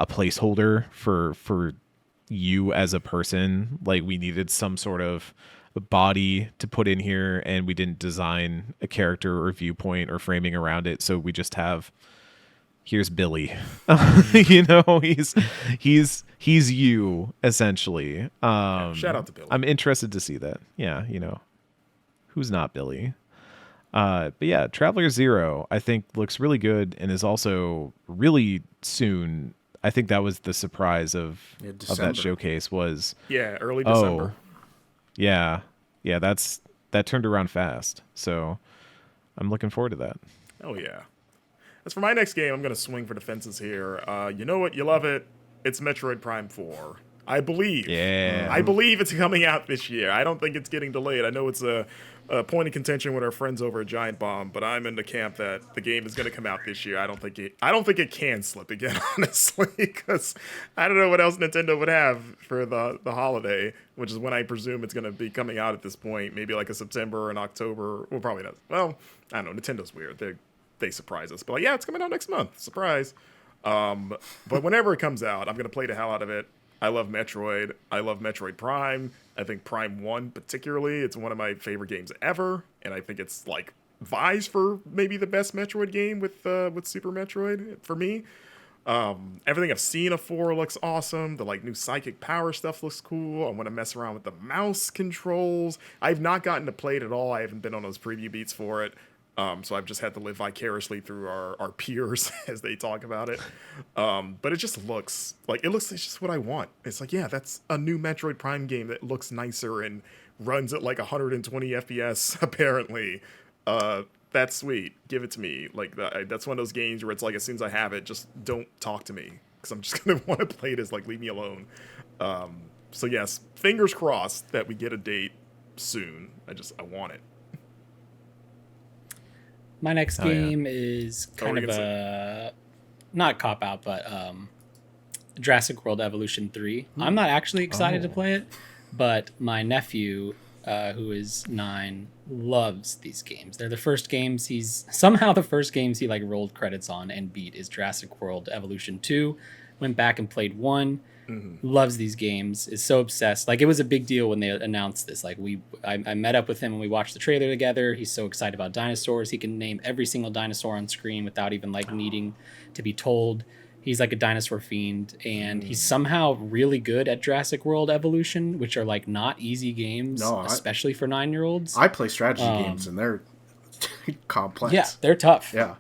C: placeholder for you as a person. Like, we needed some sort of body to put in here, and we didn't design a character or viewpoint or framing around it, so we just have, here's Billy. He's you, essentially.
A: Shout out to Billy.
C: I'm interested to see that. Yeah, who's not Billy? But yeah, Traveler 0, I think, looks really good and is also really soon. I think that was the surprise of that showcase was...
A: Yeah, early December.
C: Yeah, that turned around fast. So I'm looking forward to that.
A: Oh, yeah. As for my next game, I'm going to swing for the fences here. You know what? You love it. It's Metroid Prime 4. I believe.
C: Yeah.
A: I believe it's coming out this year. I don't think it's getting delayed. I know it's a point of contention with our friends over at Giant Bomb, but I'm in the camp that the game is going to come out this year. I don't think it can slip again, honestly, because I don't know what else Nintendo would have for the holiday, which is when I presume it's going to be coming out at this point. Maybe like a September or an October. Well, probably not. Well, I don't know. Nintendo's weird. They surprise us, but like, yeah, it's coming out next month. Surprise. But whenever it comes out, I'm going to play the hell out of it. I love Metroid. I love Metroid Prime. I think Prime 1 particularly, it's one of my favorite games ever, and I think it's like vies for maybe the best Metroid game with Super Metroid for me. Everything I've seen of 4 looks awesome. The like new psychic power stuff looks cool. I want to mess around with the mouse controls. I've not gotten to play it at all. I haven't been on those preview beats for it. So I've just had to live vicariously through our peers as they talk about it. But it just looks like it's just what I want. It's like, yeah, that's a new Metroid Prime game that looks nicer and runs at like 120 FPS apparently. That's sweet. Give it to me. Like that's one of those games where it's like, as soon as I have it, just don't talk to me because I'm just gonna want to play it as like, leave me alone. So yes, fingers crossed that we get a date soon. I want it.
B: My next game is kind of a not cop out, but Jurassic World Evolution 3. I'm not actually excited to play it, but my nephew, who is 9, loves these games. They're the first games he like rolled credits on and beat is Jurassic World Evolution 2. Went back and played 1. Loves these games, is so obsessed. Like, it was a big deal when they announced this. Like, I met up with him and we watched the trailer together. He's so excited about dinosaurs. He can name every single dinosaur on screen without even like needing to be told. He's like a dinosaur fiend, and he's somehow really good at Jurassic World Evolution, which are like not easy games, especially for 9-year-olds.
D: I play strategy games and they're complex.
B: Yeah, they're tough.
D: Yeah.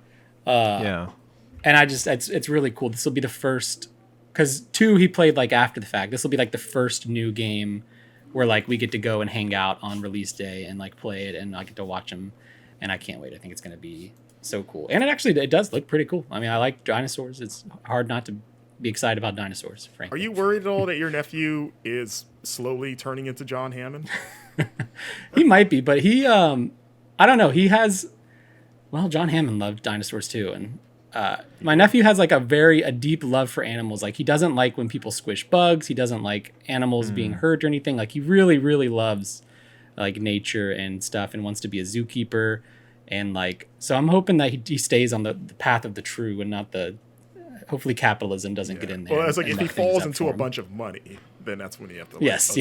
B: And it's really cool. This will be the first, because 2 he played like after the fact. This will be like the first new game where like we get to go and hang out on release day and like play it, and I get to watch him, and I can't wait. I think it's going to be so cool, and it does look pretty cool. I mean, I like dinosaurs. It's hard not to be excited about dinosaurs, frankly.
A: Are you worried at all that your nephew is slowly turning into John Hammond?
B: He might be, but he I don't know. He has, well, John Hammond loved dinosaurs too, and my nephew has like a deep love for animals. Like, he doesn't like when people squish bugs. He doesn't like animals being hurt or anything. Like, he really, really loves like nature and stuff, and wants to be a zookeeper. And like, so I'm hoping that he stays on the path of the true and not hopefully capitalism doesn't get in there.
A: Well, it's like if he falls into a bunch of money, then that's when you have to.
B: Yes.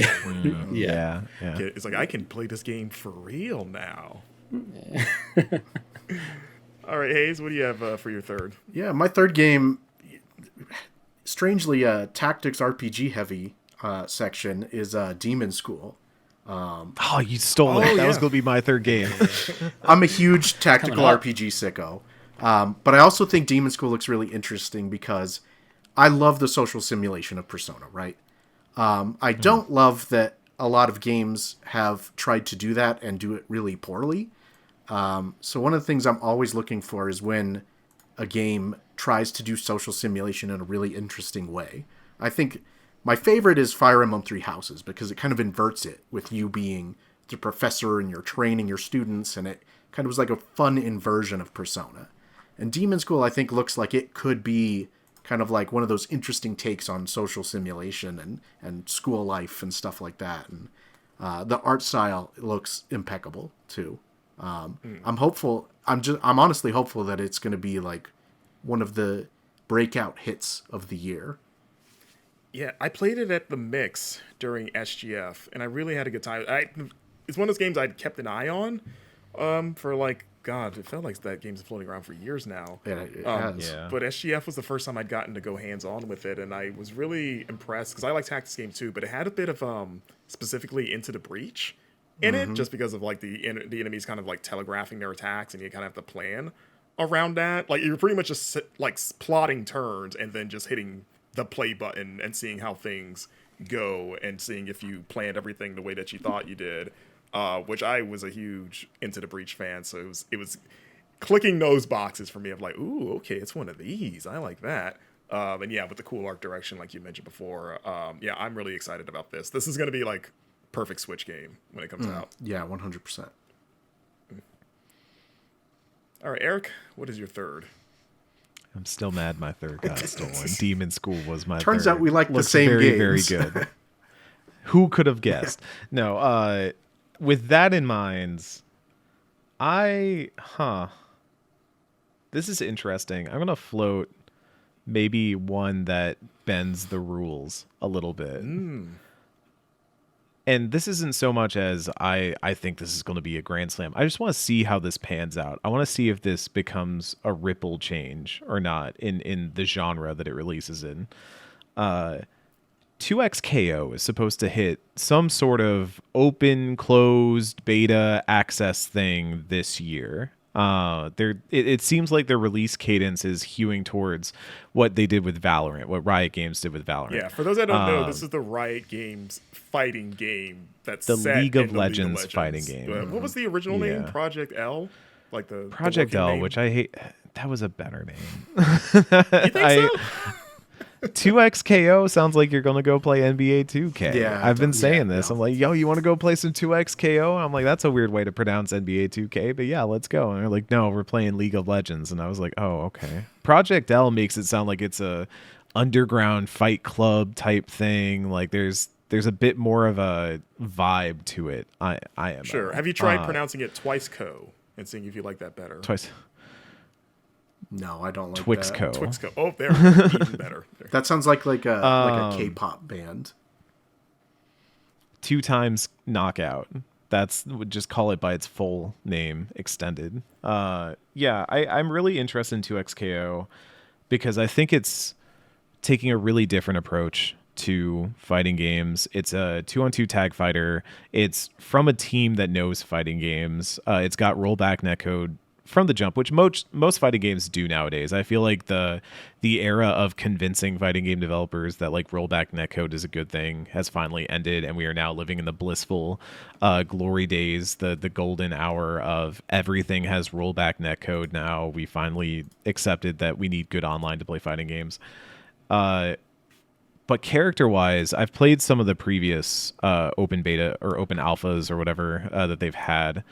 C: Yeah.
A: It's like, I can play this game for real now. All right, Hayes, what do you have for your third?
D: Yeah, my third game, strangely, tactics RPG heavy section is Demon School.
C: Oh, you stole it. That was going to be my third game.
D: I'm a huge tactical RPG sicko. But I also think Demon School looks really interesting because I love the social simulation of Persona, right? I don't love that a lot of games have tried to do that and do it really poorly. So one of the things I'm always looking for is when a game tries to do social simulation in a really interesting way. I think my favorite is Fire Emblem Three Houses because it kind of inverts it with you being the professor and you're training your students, and it kind of was like a fun inversion of Persona. And Demon School, I think, looks like it could be kind of like one of those interesting takes on social simulation and school life and stuff like that. And the art style looks impeccable too. I'm hopeful. I'm honestly hopeful that it's going to be like one of the breakout hits of the year.
A: Yeah, I played it at the Mix during SGF, and I really had a good time. It's one of those games I'd kept an eye on for like, God, it felt like that game's floating around for years now.
D: Yeah, it has.
C: Yeah.
A: But SGF was the first time I'd gotten to go hands-on with it, and I was really impressed, because I like tactics games too, but it had a bit of, specifically Into the Breach in it, just because of like the enemies kind of like telegraphing their attacks, and you kind of have to plan around that. Like, you're pretty much just like plotting turns and then just hitting the play button and seeing how things go and seeing if you planned everything the way that you thought you did, which I was a huge Into the Breach fan, so it was clicking those boxes for me of like, ooh, okay, it's one of these. I like that. And yeah, with the cool art direction, like you mentioned before, yeah, I'm really excited about this. This is going to be like perfect Switch game when it comes out.
D: Yeah, 100%.
A: All right, Eric, what is your third?
C: I'm still mad my third got stolen. Demon School was my
D: Turns
C: third.
D: out we like the
C: Looks
D: same
C: very,
D: games.
C: very good. Who could have guessed? No, with that in mind, this is interesting. I'm going to float maybe one that bends the rules a little bit. And this isn't so much as I think this is going to be a grand slam. I just want to see how this pans out. I want to see if this becomes a ripple change or not in the genre that it releases in. 2XKO is supposed to hit some sort of open, closed, beta access thing this year. It seems like their release cadence is hewing towards what they did with Valorant, what Riot Games did with Valorant.
A: Yeah, for those that don't know, this is the Riot Games fighting game that's
C: the
A: set
C: League of
A: in the
C: Legends
A: League of
C: fighting
A: Legends.
C: game.
A: What was the original name?
C: Yeah.
A: Project L, like the
C: Project
A: working
C: L,
A: name?
C: which I hate. That was a better name.
A: You think so?
C: 2XKO sounds like you're going to go play NBA 2K.
D: Yeah,
C: I've been saying
D: yeah,
C: this.
D: no.
C: I'm like, yo, you want to go play some 2XKO? I'm like, that's a weird way to pronounce NBA 2K, but yeah, let's go. And they're like, no, we're playing League of Legends. And I was like, oh, okay. Project L makes it sound like it's a underground fight club type thing. Like there's a bit more of a vibe to it. I am
A: Sure. Have you tried pronouncing it twice co and seeing if you like that better?
C: twice.
D: No, I don't like
C: Twixco.
D: that.
A: Twixco. Oh, there. Even better. There.
D: That sounds like a K-pop band.
C: 2 times knockout. Would just call it by its full name extended. Yeah, I'm really interested in 2XKO because I think it's taking a really different approach to fighting games. It's a 2-on-2 tag fighter. It's from a team that knows fighting games. It's got rollback netcode from the jump, which most fighting games do nowadays. I feel like the era of convincing fighting game developers that like rollback netcode is a good thing has finally ended, and we are now living in the blissful glory days, the golden hour of everything has rollback netcode now. We finally accepted that we need good online to play fighting games. But character-wise, I've played some of the previous open beta or open alphas or whatever that they've had,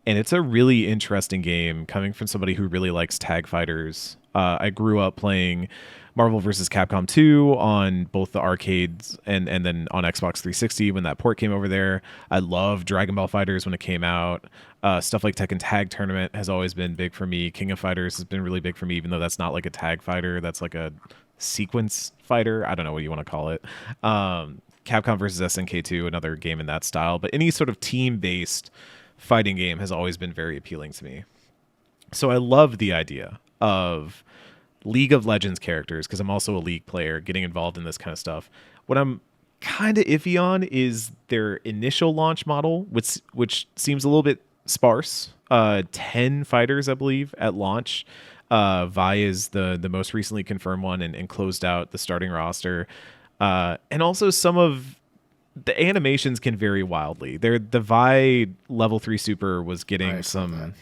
C: and it's a really interesting game coming from somebody who really likes tag fighters. I grew up playing Marvel vs. Capcom 2 on both the arcades and then on Xbox 360 when that port came over there. I love Dragon Ball FighterZ when it came out. Stuff like Tekken Tag Tournament has always been big for me. King of Fighters has been really big for me, even though that's not like a tag fighter. That's like a sequence fighter. I don't know what you want to call it. Capcom vs. SNK2, another game in that style. But any sort of team-based fighting game has always been very appealing to me. So I love the idea of League of Legends characters, because I'm also a League player, getting involved in this kind of stuff. What I'm kind of iffy on is their initial launch model, which seems a little bit sparse. 10 fighters, I believe, at launch. Vi is the most recently confirmed one and closed out the starting roster. And also some of the animations can vary wildly. The Vi level 3 super was getting some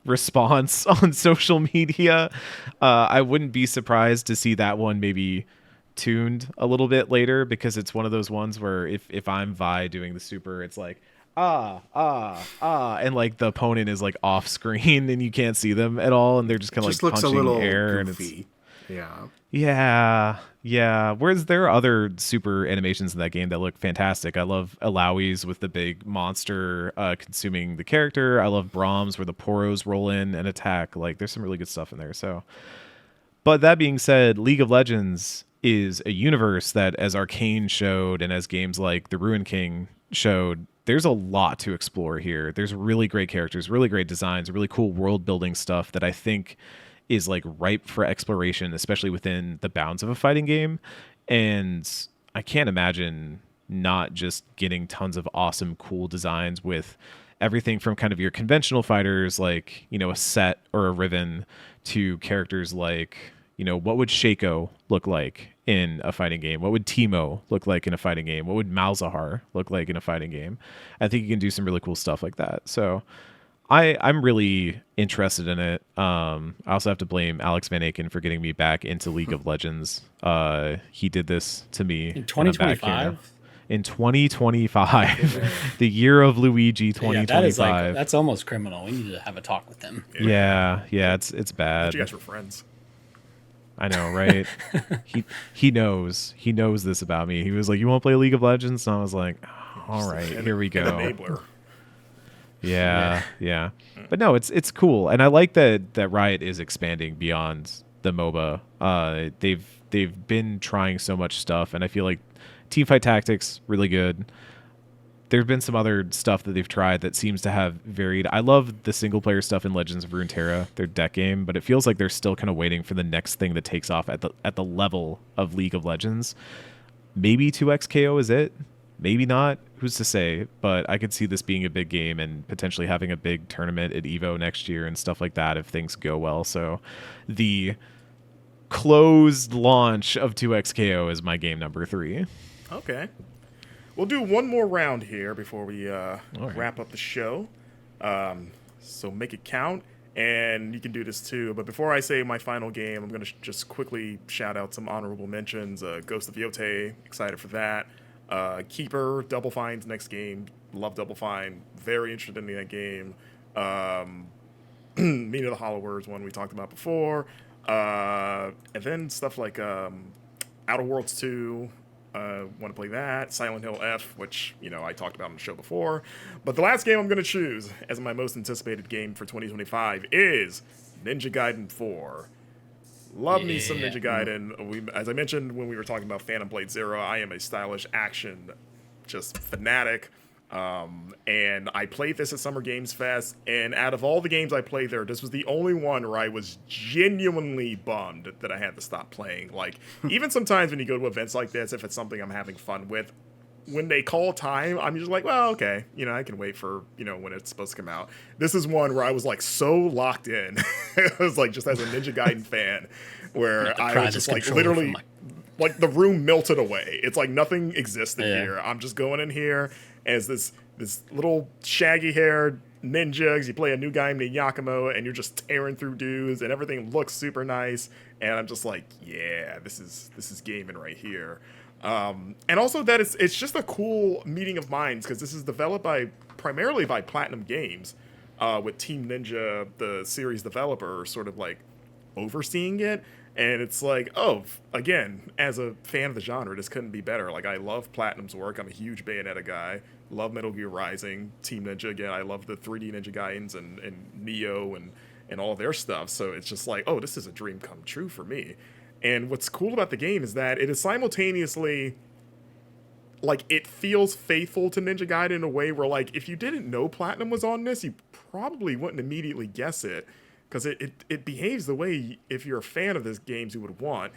C: response on social media. I wouldn't be surprised to see that one maybe tuned a little bit later, because it's one of those ones where if I'm Vi doing the super, it's like and like the opponent is like off screen and you can't see them at all, and they're just kind of like
D: looks
C: punching
D: a little
C: air
D: goofy.
C: and it's yeah. Whereas there are other super animations in that game that look fantastic. I love Alawi's with the big monster consuming the character. I love Brahms where the poros roll in and attack. Like there's some really good stuff in there. So, but that being said, League of Legends is a universe that, as Arcane showed and as games like The Ruin King showed, there's a lot to explore here. There's really great characters, really great designs, really cool world building stuff that I think is like ripe for exploration, especially within the bounds of a fighting game. And I can't imagine not just getting tons of awesome, cool designs with everything from kind of your conventional fighters, like, you know, a Set or a Riven, to characters like, you know, what would Shaco look like in a fighting game? What would Teemo look like in a fighting game? What would Malzahar look like in a fighting game? I think you can do some really cool stuff like that. So I'm really interested in it. I also have to blame Alex Van Aken for getting me back into League of Legends. He did this to me
B: In 2025?
C: In 2025, the year of Luigi 2025.
B: Yeah, that's almost criminal. We need to have a talk with them.
C: Yeah, it's bad.
A: You guys were friends.
C: I know, right? he knows this about me. He was like, "You want to play League of Legends?" And I was like, "All right, here we go."
A: Enabler.
C: Yeah. But no, it's cool, and I like that Riot is expanding beyond the MOBA. They've been trying so much stuff, and I feel like Teamfight Tactics really good. There's been some other stuff that they've tried that seems to have varied. I love the single player stuff in Legends of Runeterra, their deck game, but it feels like they're still kind of waiting for the next thing that takes off at the level of League of Legends. Maybe 2XKO is it. Maybe not. Who's to say? But I could see this being a big game and potentially having a big tournament at Evo next year and stuff like that if things go well. So the closed launch of 2XKO is my game number 3.
A: Okay. We'll do one more round here before we wrap up the show. So make it count. And you can do this too. But before I say my final game, I'm going to just quickly shout out some honorable mentions. Ghost of Yote, excited for that. Keeper, Double Fine's next game. Love Double Fine. Very interested in that game. Meaning of the Hollow Words one we talked about before. And then stuff like Outer Worlds 2. Want to play that. Silent Hill F, which, I talked about on the show before. But the last game I'm going to choose as my most anticipated game for 2025 is Ninja Gaiden 4. Love me some Ninja Gaiden. As I mentioned when we were talking about Phantom Blade Zero, I am a stylish action just fanatic. And I played this at Summer Games Fest, and out of all the games I played there, this was the only one where I was genuinely bummed that I had to stop playing. Like, even sometimes when you go to events like this, if it's something I'm having fun with, when they call time, I'm just like, well, okay, I can wait for, when it's supposed to come out. This is one where I was like so locked in. It was like just as a Ninja Gaiden fan, where I was just like literally, like the room melted away. It's like nothing existed here. I'm just going in here as this little shaggy haired ninja, because you play a new guy named Yakumo, and you're just tearing through dudes, and everything looks super nice. And I'm just like, yeah, this is gaming right here. And also that it's just a cool meeting of minds, because this is developed primarily by Platinum Games, with Team Ninja, the series developer, sort of like overseeing it. And it's like, oh, again, as a fan of the genre, this couldn't be better. Like, I love Platinum's work. I'm a huge Bayonetta guy. Love Metal Gear Rising, Team Ninja. Again, I love the 3D Ninja Gaidens and Neo and all their stuff. So it's just like, oh, this is a dream come true for me. And what's cool about the game is that it is simultaneously, like, it feels faithful to Ninja Gaiden in a way where, like, if you didn't know Platinum was on this, you probably wouldn't immediately guess it. Because it behaves the way, if you're a fan of this games, you would want.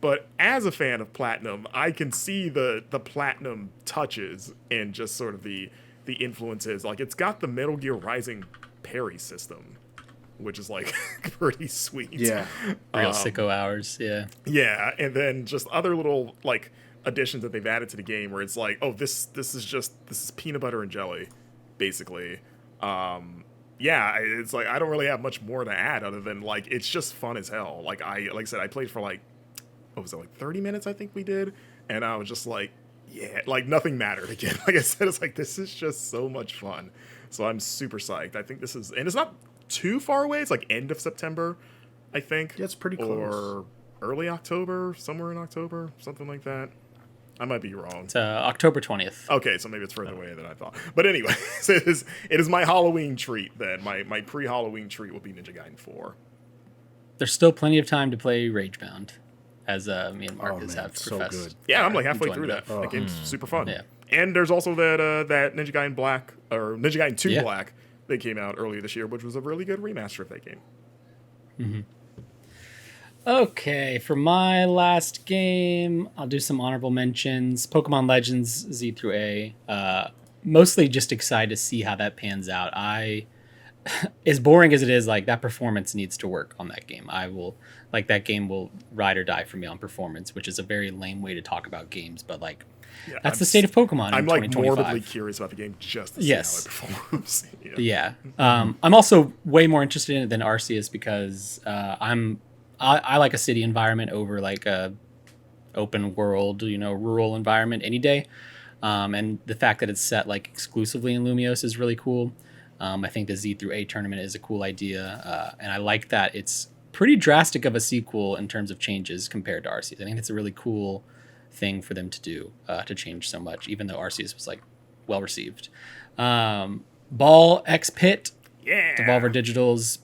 A: But as a fan of Platinum, I can see the Platinum touches and just sort of the influences. Like, it's got the Metal Gear Rising parry system, which is, like, pretty sweet.
D: Yeah.
B: Real sicko hours, yeah.
A: Yeah, and then just other little, like, additions that they've added to the game where it's like, oh, this is peanut butter and jelly, basically. Yeah, it's like I don't really have much more to add other than like it's just fun as hell. Like I said, I played for like what was it, like 30 minutes I think we did, and I was just like, yeah, like nothing mattered again. Like I said, it's like this is just so much fun. So I'm super psyched. I think this is, and it's not too far away. It's like end of September, I think.
D: Yeah, it's pretty close.
A: Or early October, somewhere in October, something like that. I might be wrong.
B: It's October 20th.
A: Okay, so maybe it's further away than I thought. But anyway, it is my Halloween treat then. My pre-Halloween treat will be Ninja Gaiden 4.
B: There's still plenty of time to play Ragebound, as me and Marcus have professed.
D: So good.
A: Yeah, I'm like halfway through that. That game's super fun.
B: Yeah.
A: And there's also that Ninja Gaiden Black, or Ninja Gaiden 2 Black, that came out earlier this year, which was a really good remaster of that game.
B: Mm-hmm. Okay, for my last game, I'll do some honorable mentions. Pokemon Legends Z through A. Mostly just excited to see how that pans out. As boring as it is, like that performance needs to work on that game. That game will ride or die for me on performance, which is a very lame way to talk about games, but like that's the state of Pokemon.
A: I'm
B: in
A: like
B: 2025.
A: morbidly curious about the game just to see how it performs.
B: Yeah. I'm also way more interested in it than Arceus because I like a city environment over like a open world, rural environment any day. And the fact that it's set like exclusively in Lumiose is really cool. I think the Z through A tournament is a cool idea. And I like that it's pretty drastic of a sequel in terms of changes compared to Arceus. I think it's a really cool thing for them to do, to change so much, even though Arceus was like well received. Ball X Pit.
A: Yeah.
B: Devolver Digital's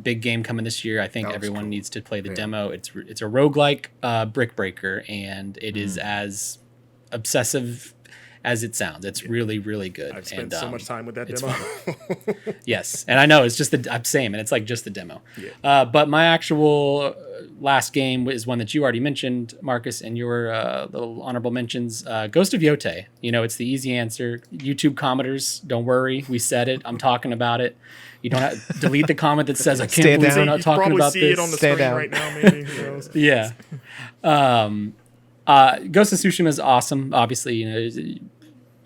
B: big game coming this year. I think everyone needs to play the demo. It's a roguelike brick breaker, and it is as obsessive as it sounds. It's really, really good.
A: I've spent so much time with that demo.
B: Yes, and I know it's just I'm same, and it's like just the demo.
A: Yeah.
B: But my actual last game is one that you already mentioned, Marcus, and your little honorable mentions. Ghost of Yote. You know, it's the easy answer. YouTube commenters, don't worry, we said it. I'm talking about it. You don't have to delete the comment that says I can't
C: Stand
B: believe
C: down.
B: we're not
A: You
B: talking
A: probably
B: about
A: see
B: this.
A: it on the
C: Stand
A: screen
C: down.
A: right now, maybe. Who knows?
B: Yeah. Ghost of Tsushima is awesome. Obviously, you know, it's an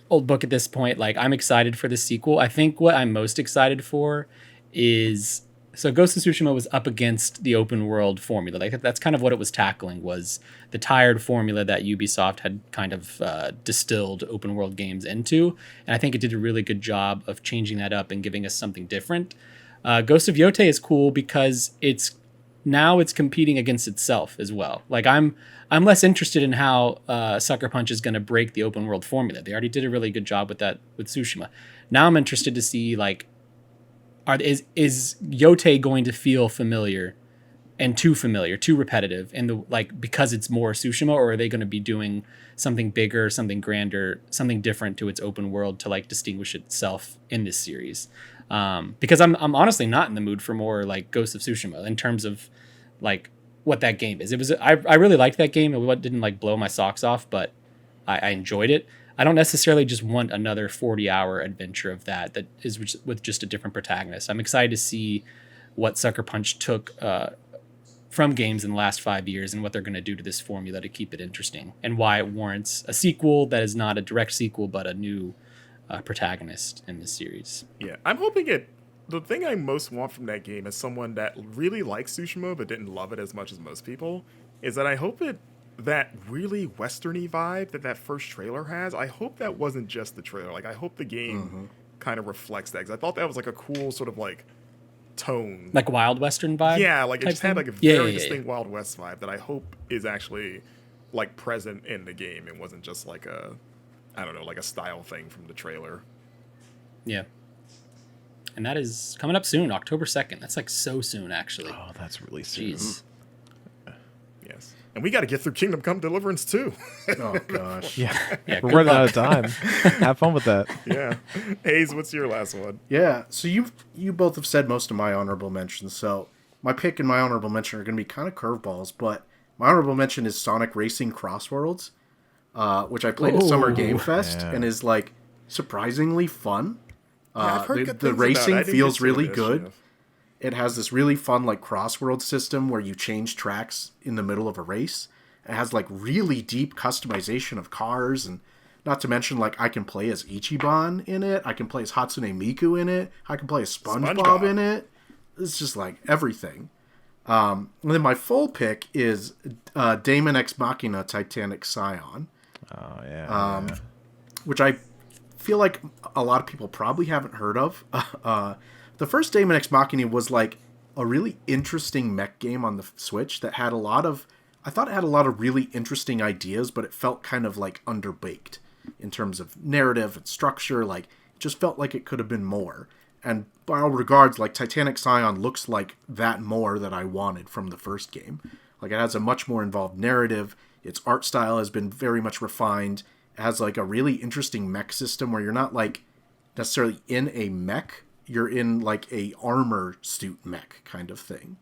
B: old book at this point. Like, I'm excited for the sequel. I think what I'm most excited for is so Ghost of Tsushima was up against the open world formula. Like, that's kind of what it was tackling, was the tired formula that Ubisoft had kind of distilled open world games into. And I think it did a really good job of changing that up and giving us something different. Ghost of Yote is cool because it's competing against itself as well. Like, I'm less interested in how Sucker Punch is going to break the open world formula. They already did a really good job with that with Tsushima. Now I'm interested to see, like, is Yote going to feel familiar and too repetitive, and because it's more Tsushima, or are they going to be doing something bigger, something grander, something different to its open world to like distinguish itself in this series? Because I'm honestly not in the mood for more like Ghost of Tsushima in terms of like what that game is. I really liked that game. It didn't like blow my socks off, but I enjoyed it. I don't necessarily just want another 40-hour adventure of that is with just a different protagonist. I'm excited to see what Sucker Punch took from games in the last 5 years and what they're going to do to this formula to keep it interesting, and why it warrants a sequel that is not a direct sequel but a new protagonist in this series.
A: Yeah, I'm hoping it. The thing I most want from that game as someone that really likes Tsushima but didn't love it as much as most people is that I hope that really westerny vibe that first trailer has, I hope that wasn't just the trailer. Like, I hope the game kind of reflects that, because I thought that was like a cool sort of like tone,
B: like Wild Western vibe.
A: Yeah, like it just had like a very distinct Wild West vibe that I hope is actually like present in the game and wasn't just like like a style thing from the trailer.
B: Yeah. And that is coming up soon, October 2nd. That's like so soon, actually.
C: Oh, that's really soon.
B: Jeez.
A: Yes. And we got to get through Kingdom Come Deliverance too.
D: Oh gosh.
C: Yeah,
B: Yeah,
C: we're
B: good
C: running out
B: luck.
C: of time. Have fun with that.
A: Yeah. Hayes, what's your last one?
D: Yeah. So you both have said most of my honorable mentions. So my pick and my honorable mention are going to be kind of curveballs, but my honorable mention is Sonic Racing Crossworlds, which I played at Summer Game Fest and is like surprisingly fun.
A: I've heard good
D: the
A: things
D: racing
A: about it. I didn't
D: feels
A: get to
D: really
A: this,
D: good.
A: yeah.
D: It has this really fun like crossworld system where you change tracks in the middle of a race. It has like really deep customization of cars, and not to mention like I can play as Ichiban in it. I can play as Hatsune Miku in it. I can play as SpongeBob in it. It's just like everything. And then my full pick is Daemon Ex Machina Titanic Scion.
C: Oh yeah.
D: Which I feel like a lot of people probably haven't heard of. The first Daemon Ex Machina was like a really interesting mech game on the Switch that had I thought it had a lot of really interesting ideas, but it felt kind of like underbaked in terms of narrative and structure. Like, it just felt like it could have been more. And by all regards, like Titanic Scion looks like that more that I wanted from the first game. Like, it has a much more involved narrative. Its art style has been very much refined. It has like a really interesting mech system where you're not like necessarily in a mech. You're in like a armor suit mech kind of thing.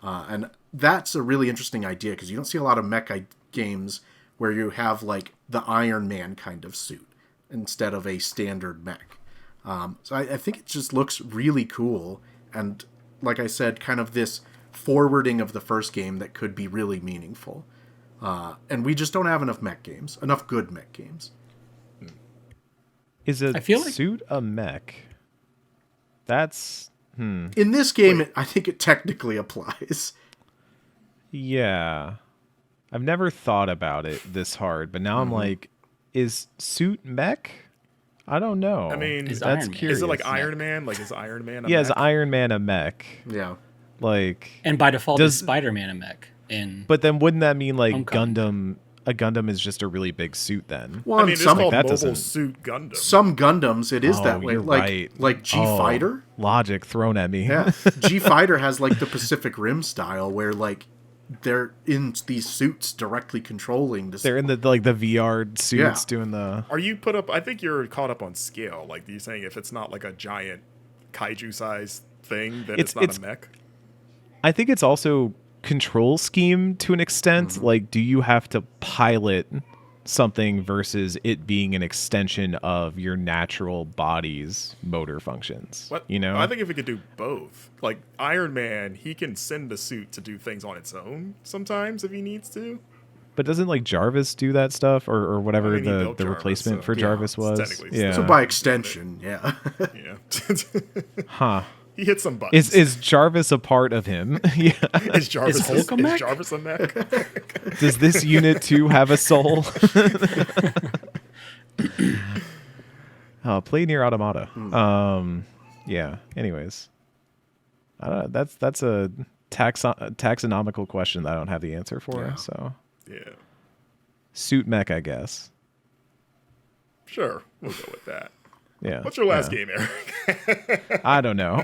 D: And that's a really interesting idea because you don't see a lot of mech games where you have like the Iron Man kind of suit instead of a standard mech. So I think it just looks really cool. And like I said, kind of this forwarding of the first game that could be really meaningful. And we just don't have enough good mech games.
C: Is a suit a mech? That's
D: In this game, I think it technically applies.
C: Yeah. I've never thought about it this hard, but now I'm like, is suit mech? I don't know.
A: I mean,
C: that's curious.
A: Is it like Iron Man? Like, is Iron Man a
C: Yeah,
A: mech?
C: is Iron Man a mech?
D: Yeah.
C: Like,
B: And by default, is Spider-Man a mech?
C: But then wouldn't that mean like
B: Homecoming.
C: a Gundam is just a really big suit then?
D: Well,
A: I mean, it's
D: some
A: called
C: that
A: Mobile
C: doesn't-
A: Suit Gundam.
D: some Gundams, it is that way.
C: You're
D: Like
C: right.
D: like G Fighter.
C: Logic thrown at me.
D: Yeah, G Fighter has like the Pacific Rim style, where like they're in these suits directly controlling this.
C: They're in the VR suits doing the.
A: Are you put up? I think you're caught up on scale. Like you're saying, if it's not like a giant kaiju size thing, then it's not a mech.
C: I think it's also control scheme to an extent.
D: Mm-hmm.
C: Like, do you have to pilot something versus it being an extension of your natural body's motor functions?
A: What?
C: You know,
A: I think if we could do both, like Iron Man, he can send the suit to do things on its own sometimes if he needs to.
C: but doesn't like Jarvis do that stuff or whatever
A: I mean, he
C: the
A: built Jarvis,
C: replacement
A: so-
C: for
A: Yeah,
C: Jarvis
A: it's
C: was?
A: technically
C: Yeah.
A: still-
D: So by extension, yeah.
A: Yeah.
C: Huh.
A: He hit some buttons.
C: Is Jarvis a part of him? Yeah.
A: Is Jarvis
B: Hulk a mech?
A: is Jarvis a mech?
C: Does this unit too have a soul? Play near Automata. Yeah. Anyways, I don't know. That's a taxonomical question that I don't have the answer for.
D: Yeah.
C: So
A: Yeah.
C: suit mech, I guess.
A: Sure. We'll go with that.
C: Yeah.
A: What's your last
C: Yeah.
A: game, Eric?
C: I don't know.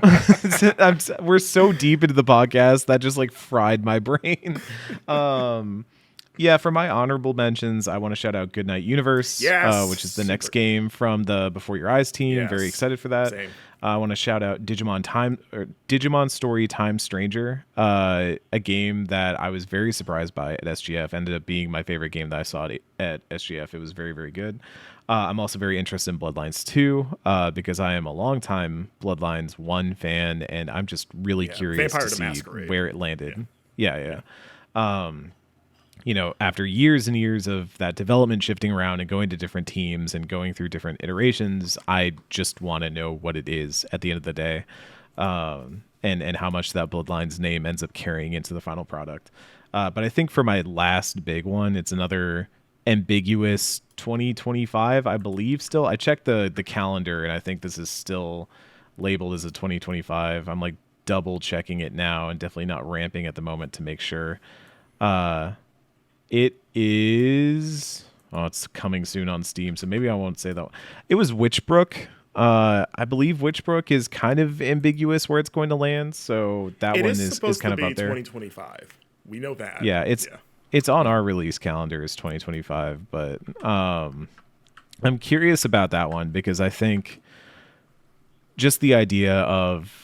C: We're so deep into the podcast that just like fried my brain. Yeah, for my honorable mentions, I want to shout out Goodnight Universe,
A: Yes,
C: which is the next
A: super.
C: game from the Before Your Eyes team.
A: Yes,
C: Very excited for that.
A: same.
C: I want to shout out Digimon Story Time Stranger, a game that I was very surprised by at SGF. Ended up being my favorite game that I saw at SGF. It was very, very good. I'm also very interested in Bloodlines 2 because I am a longtime Bloodlines 1 fan, and I'm just really curious
A: Vampire
C: to
A: the
C: see
A: Masquerade.
C: where it landed. Yeah. You know, after years and years of that development shifting around and going to different teams and going through different iterations, I just want to know what it is at the end of the day, and how much that Bloodlines name ends up carrying into the final product. But I think for my last big one, it's another ambiguous 2025, I believe. Still, I checked the calendar, and I think this is still labeled as a 2025. I'm like double checking it now, and definitely not ramping at the moment to make sure. It is. Oh, it's coming soon on Steam, so maybe I won't say that one. It was Witchbrook. I believe Witchbrook is kind of ambiguous where it's going to land, so that
A: It
C: one
A: is
C: is
A: supposed
C: kind
A: to
C: of
A: be
C: up there.
A: 2025. We know that.
C: Yeah, it's on our release calendar as 2025, but I'm curious about that one because I think just the idea of,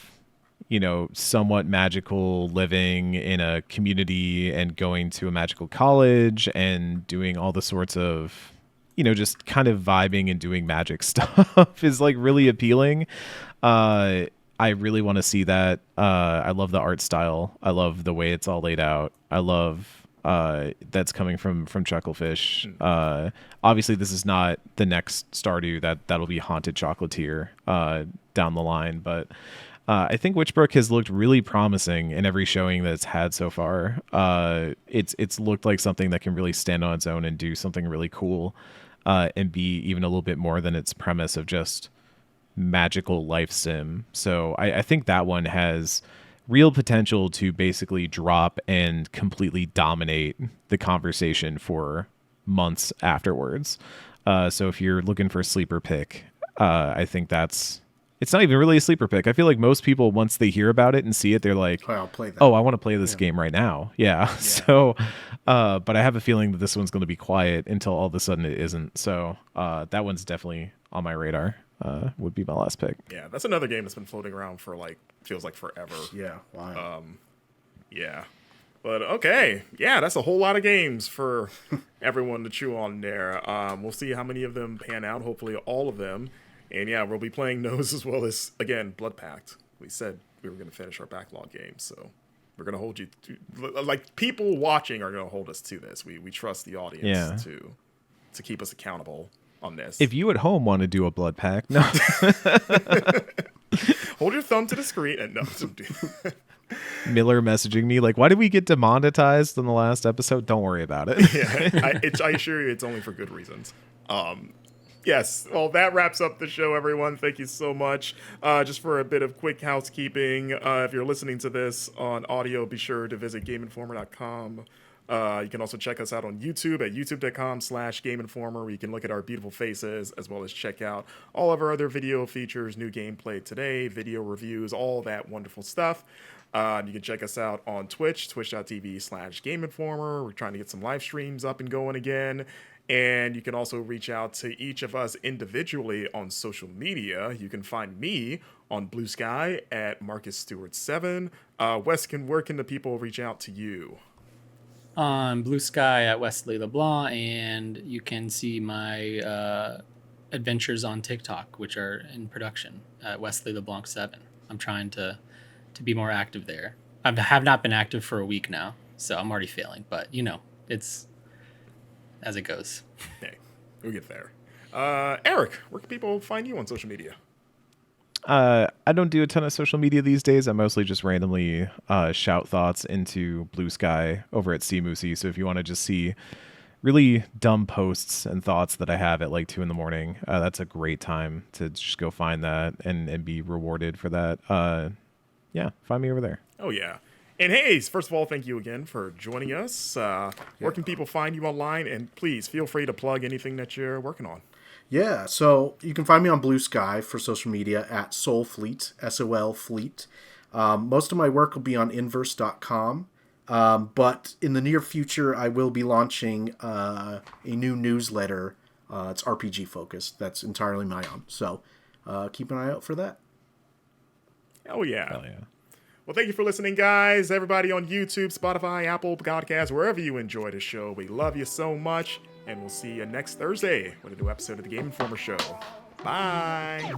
C: you know, somewhat magical living in a community and going to a magical college and doing all the sorts of, you know, just kind of vibing and doing magic stuff is like really appealing. I really want to see that. I love the art style. I love the way it's all laid out. I love that's coming from Chucklefish. Obviously, this is not the next Stardew. That'll be Haunted Chocolatier down the line, but I think Witchbrook has looked really promising in every showing that it's had so far. It's looked like something that can really stand on its own and do something really cool, and be even a little bit more than its premise of just magical life sim. So I think that one has real potential to basically drop and completely dominate the conversation for months afterwards. So if you're looking for a sleeper pick, I think it's not even really a sleeper pick. I feel like most people, once they hear about it and see it, they're like,
D: I'll play that.
C: oh, I want to play this game right now. Yeah. So, but I have a feeling that this one's going to be quiet until all of a sudden it isn't. So that one's definitely on my radar. Would be my last pick.
A: Yeah, that's another game that's been floating around for feels like forever.
D: Yeah, wow.
A: Yeah. But okay. Yeah, that's a whole lot of games for everyone to chew on there. We'll see how many of them pan out. Hopefully all of them. And yeah, we'll be playing those as well as, again, Blood Pact. We said we were going to finish our backlog games, so we're going to hold you to, like, people watching are going to hold us to this. We trust the audience to keep us accountable on this.
C: If you at home want to do a blood pack, no.
A: Hold your thumb to the screen and no, don't do that.
C: Miller messaging me like, why did we get demonetized in the last episode? Don't worry about it.
A: Yeah, I assure you it's only for good reasons. Yes, well, that wraps up the show, everyone. Thank you so much. Just for a bit of quick housekeeping, if you're listening to this on audio, be sure to visit GameInformer.com. You can also check us out on YouTube at youtube.com/GameInformer, where you can look at our beautiful faces, as well as check out all of our other video features, new gameplay today, video reviews, all that wonderful stuff. You can check us out on Twitch, twitch.tv/Game Informer. We're trying to get some live streams up and going again. And you can also reach out to each of us individually on social media. You can find me on Blue Sky at Marcus Stewart 7. Wes, where can the people reach out to you?
B: On Blue Sky at Wesley LeBlanc, and you can see my adventures on TikTok, which are in production at Wesley LeBlanc 7. I'm trying to be more active there. I have not been active for a week now, so I'm already failing, but it's as it goes.
A: Hey, we'll get there. Eric, where can people find you on social media?
C: I don't do a ton of social media these days. I mostly just randomly shout thoughts into Blue Sky over at CMoosey. So if you want to just see really dumb posts and thoughts that I have at like 2 a.m, that's a great time to just go find that and be rewarded for that. Yeah, find me over there.
A: Oh, yeah. And Hayes, first of all, thank you again for joining us. Where can people find you online? And please feel free to plug anything that you're working on.
D: Yeah, so you can find me on Blue Sky for social media at Solfleet, S-O-L Fleet. Most of my work will be on inverse.com, but in the near future, I will be launching a new newsletter. It's RPG focused. That's entirely my own. So keep an eye out for that.
A: Oh, yeah.
C: Hell yeah.
A: Well, thank you for listening, guys. Everybody on YouTube, Spotify, Apple Podcasts, wherever you enjoy the show. We love you so much. And we'll see you next Thursday with a new episode of the Game Informer Show. Bye.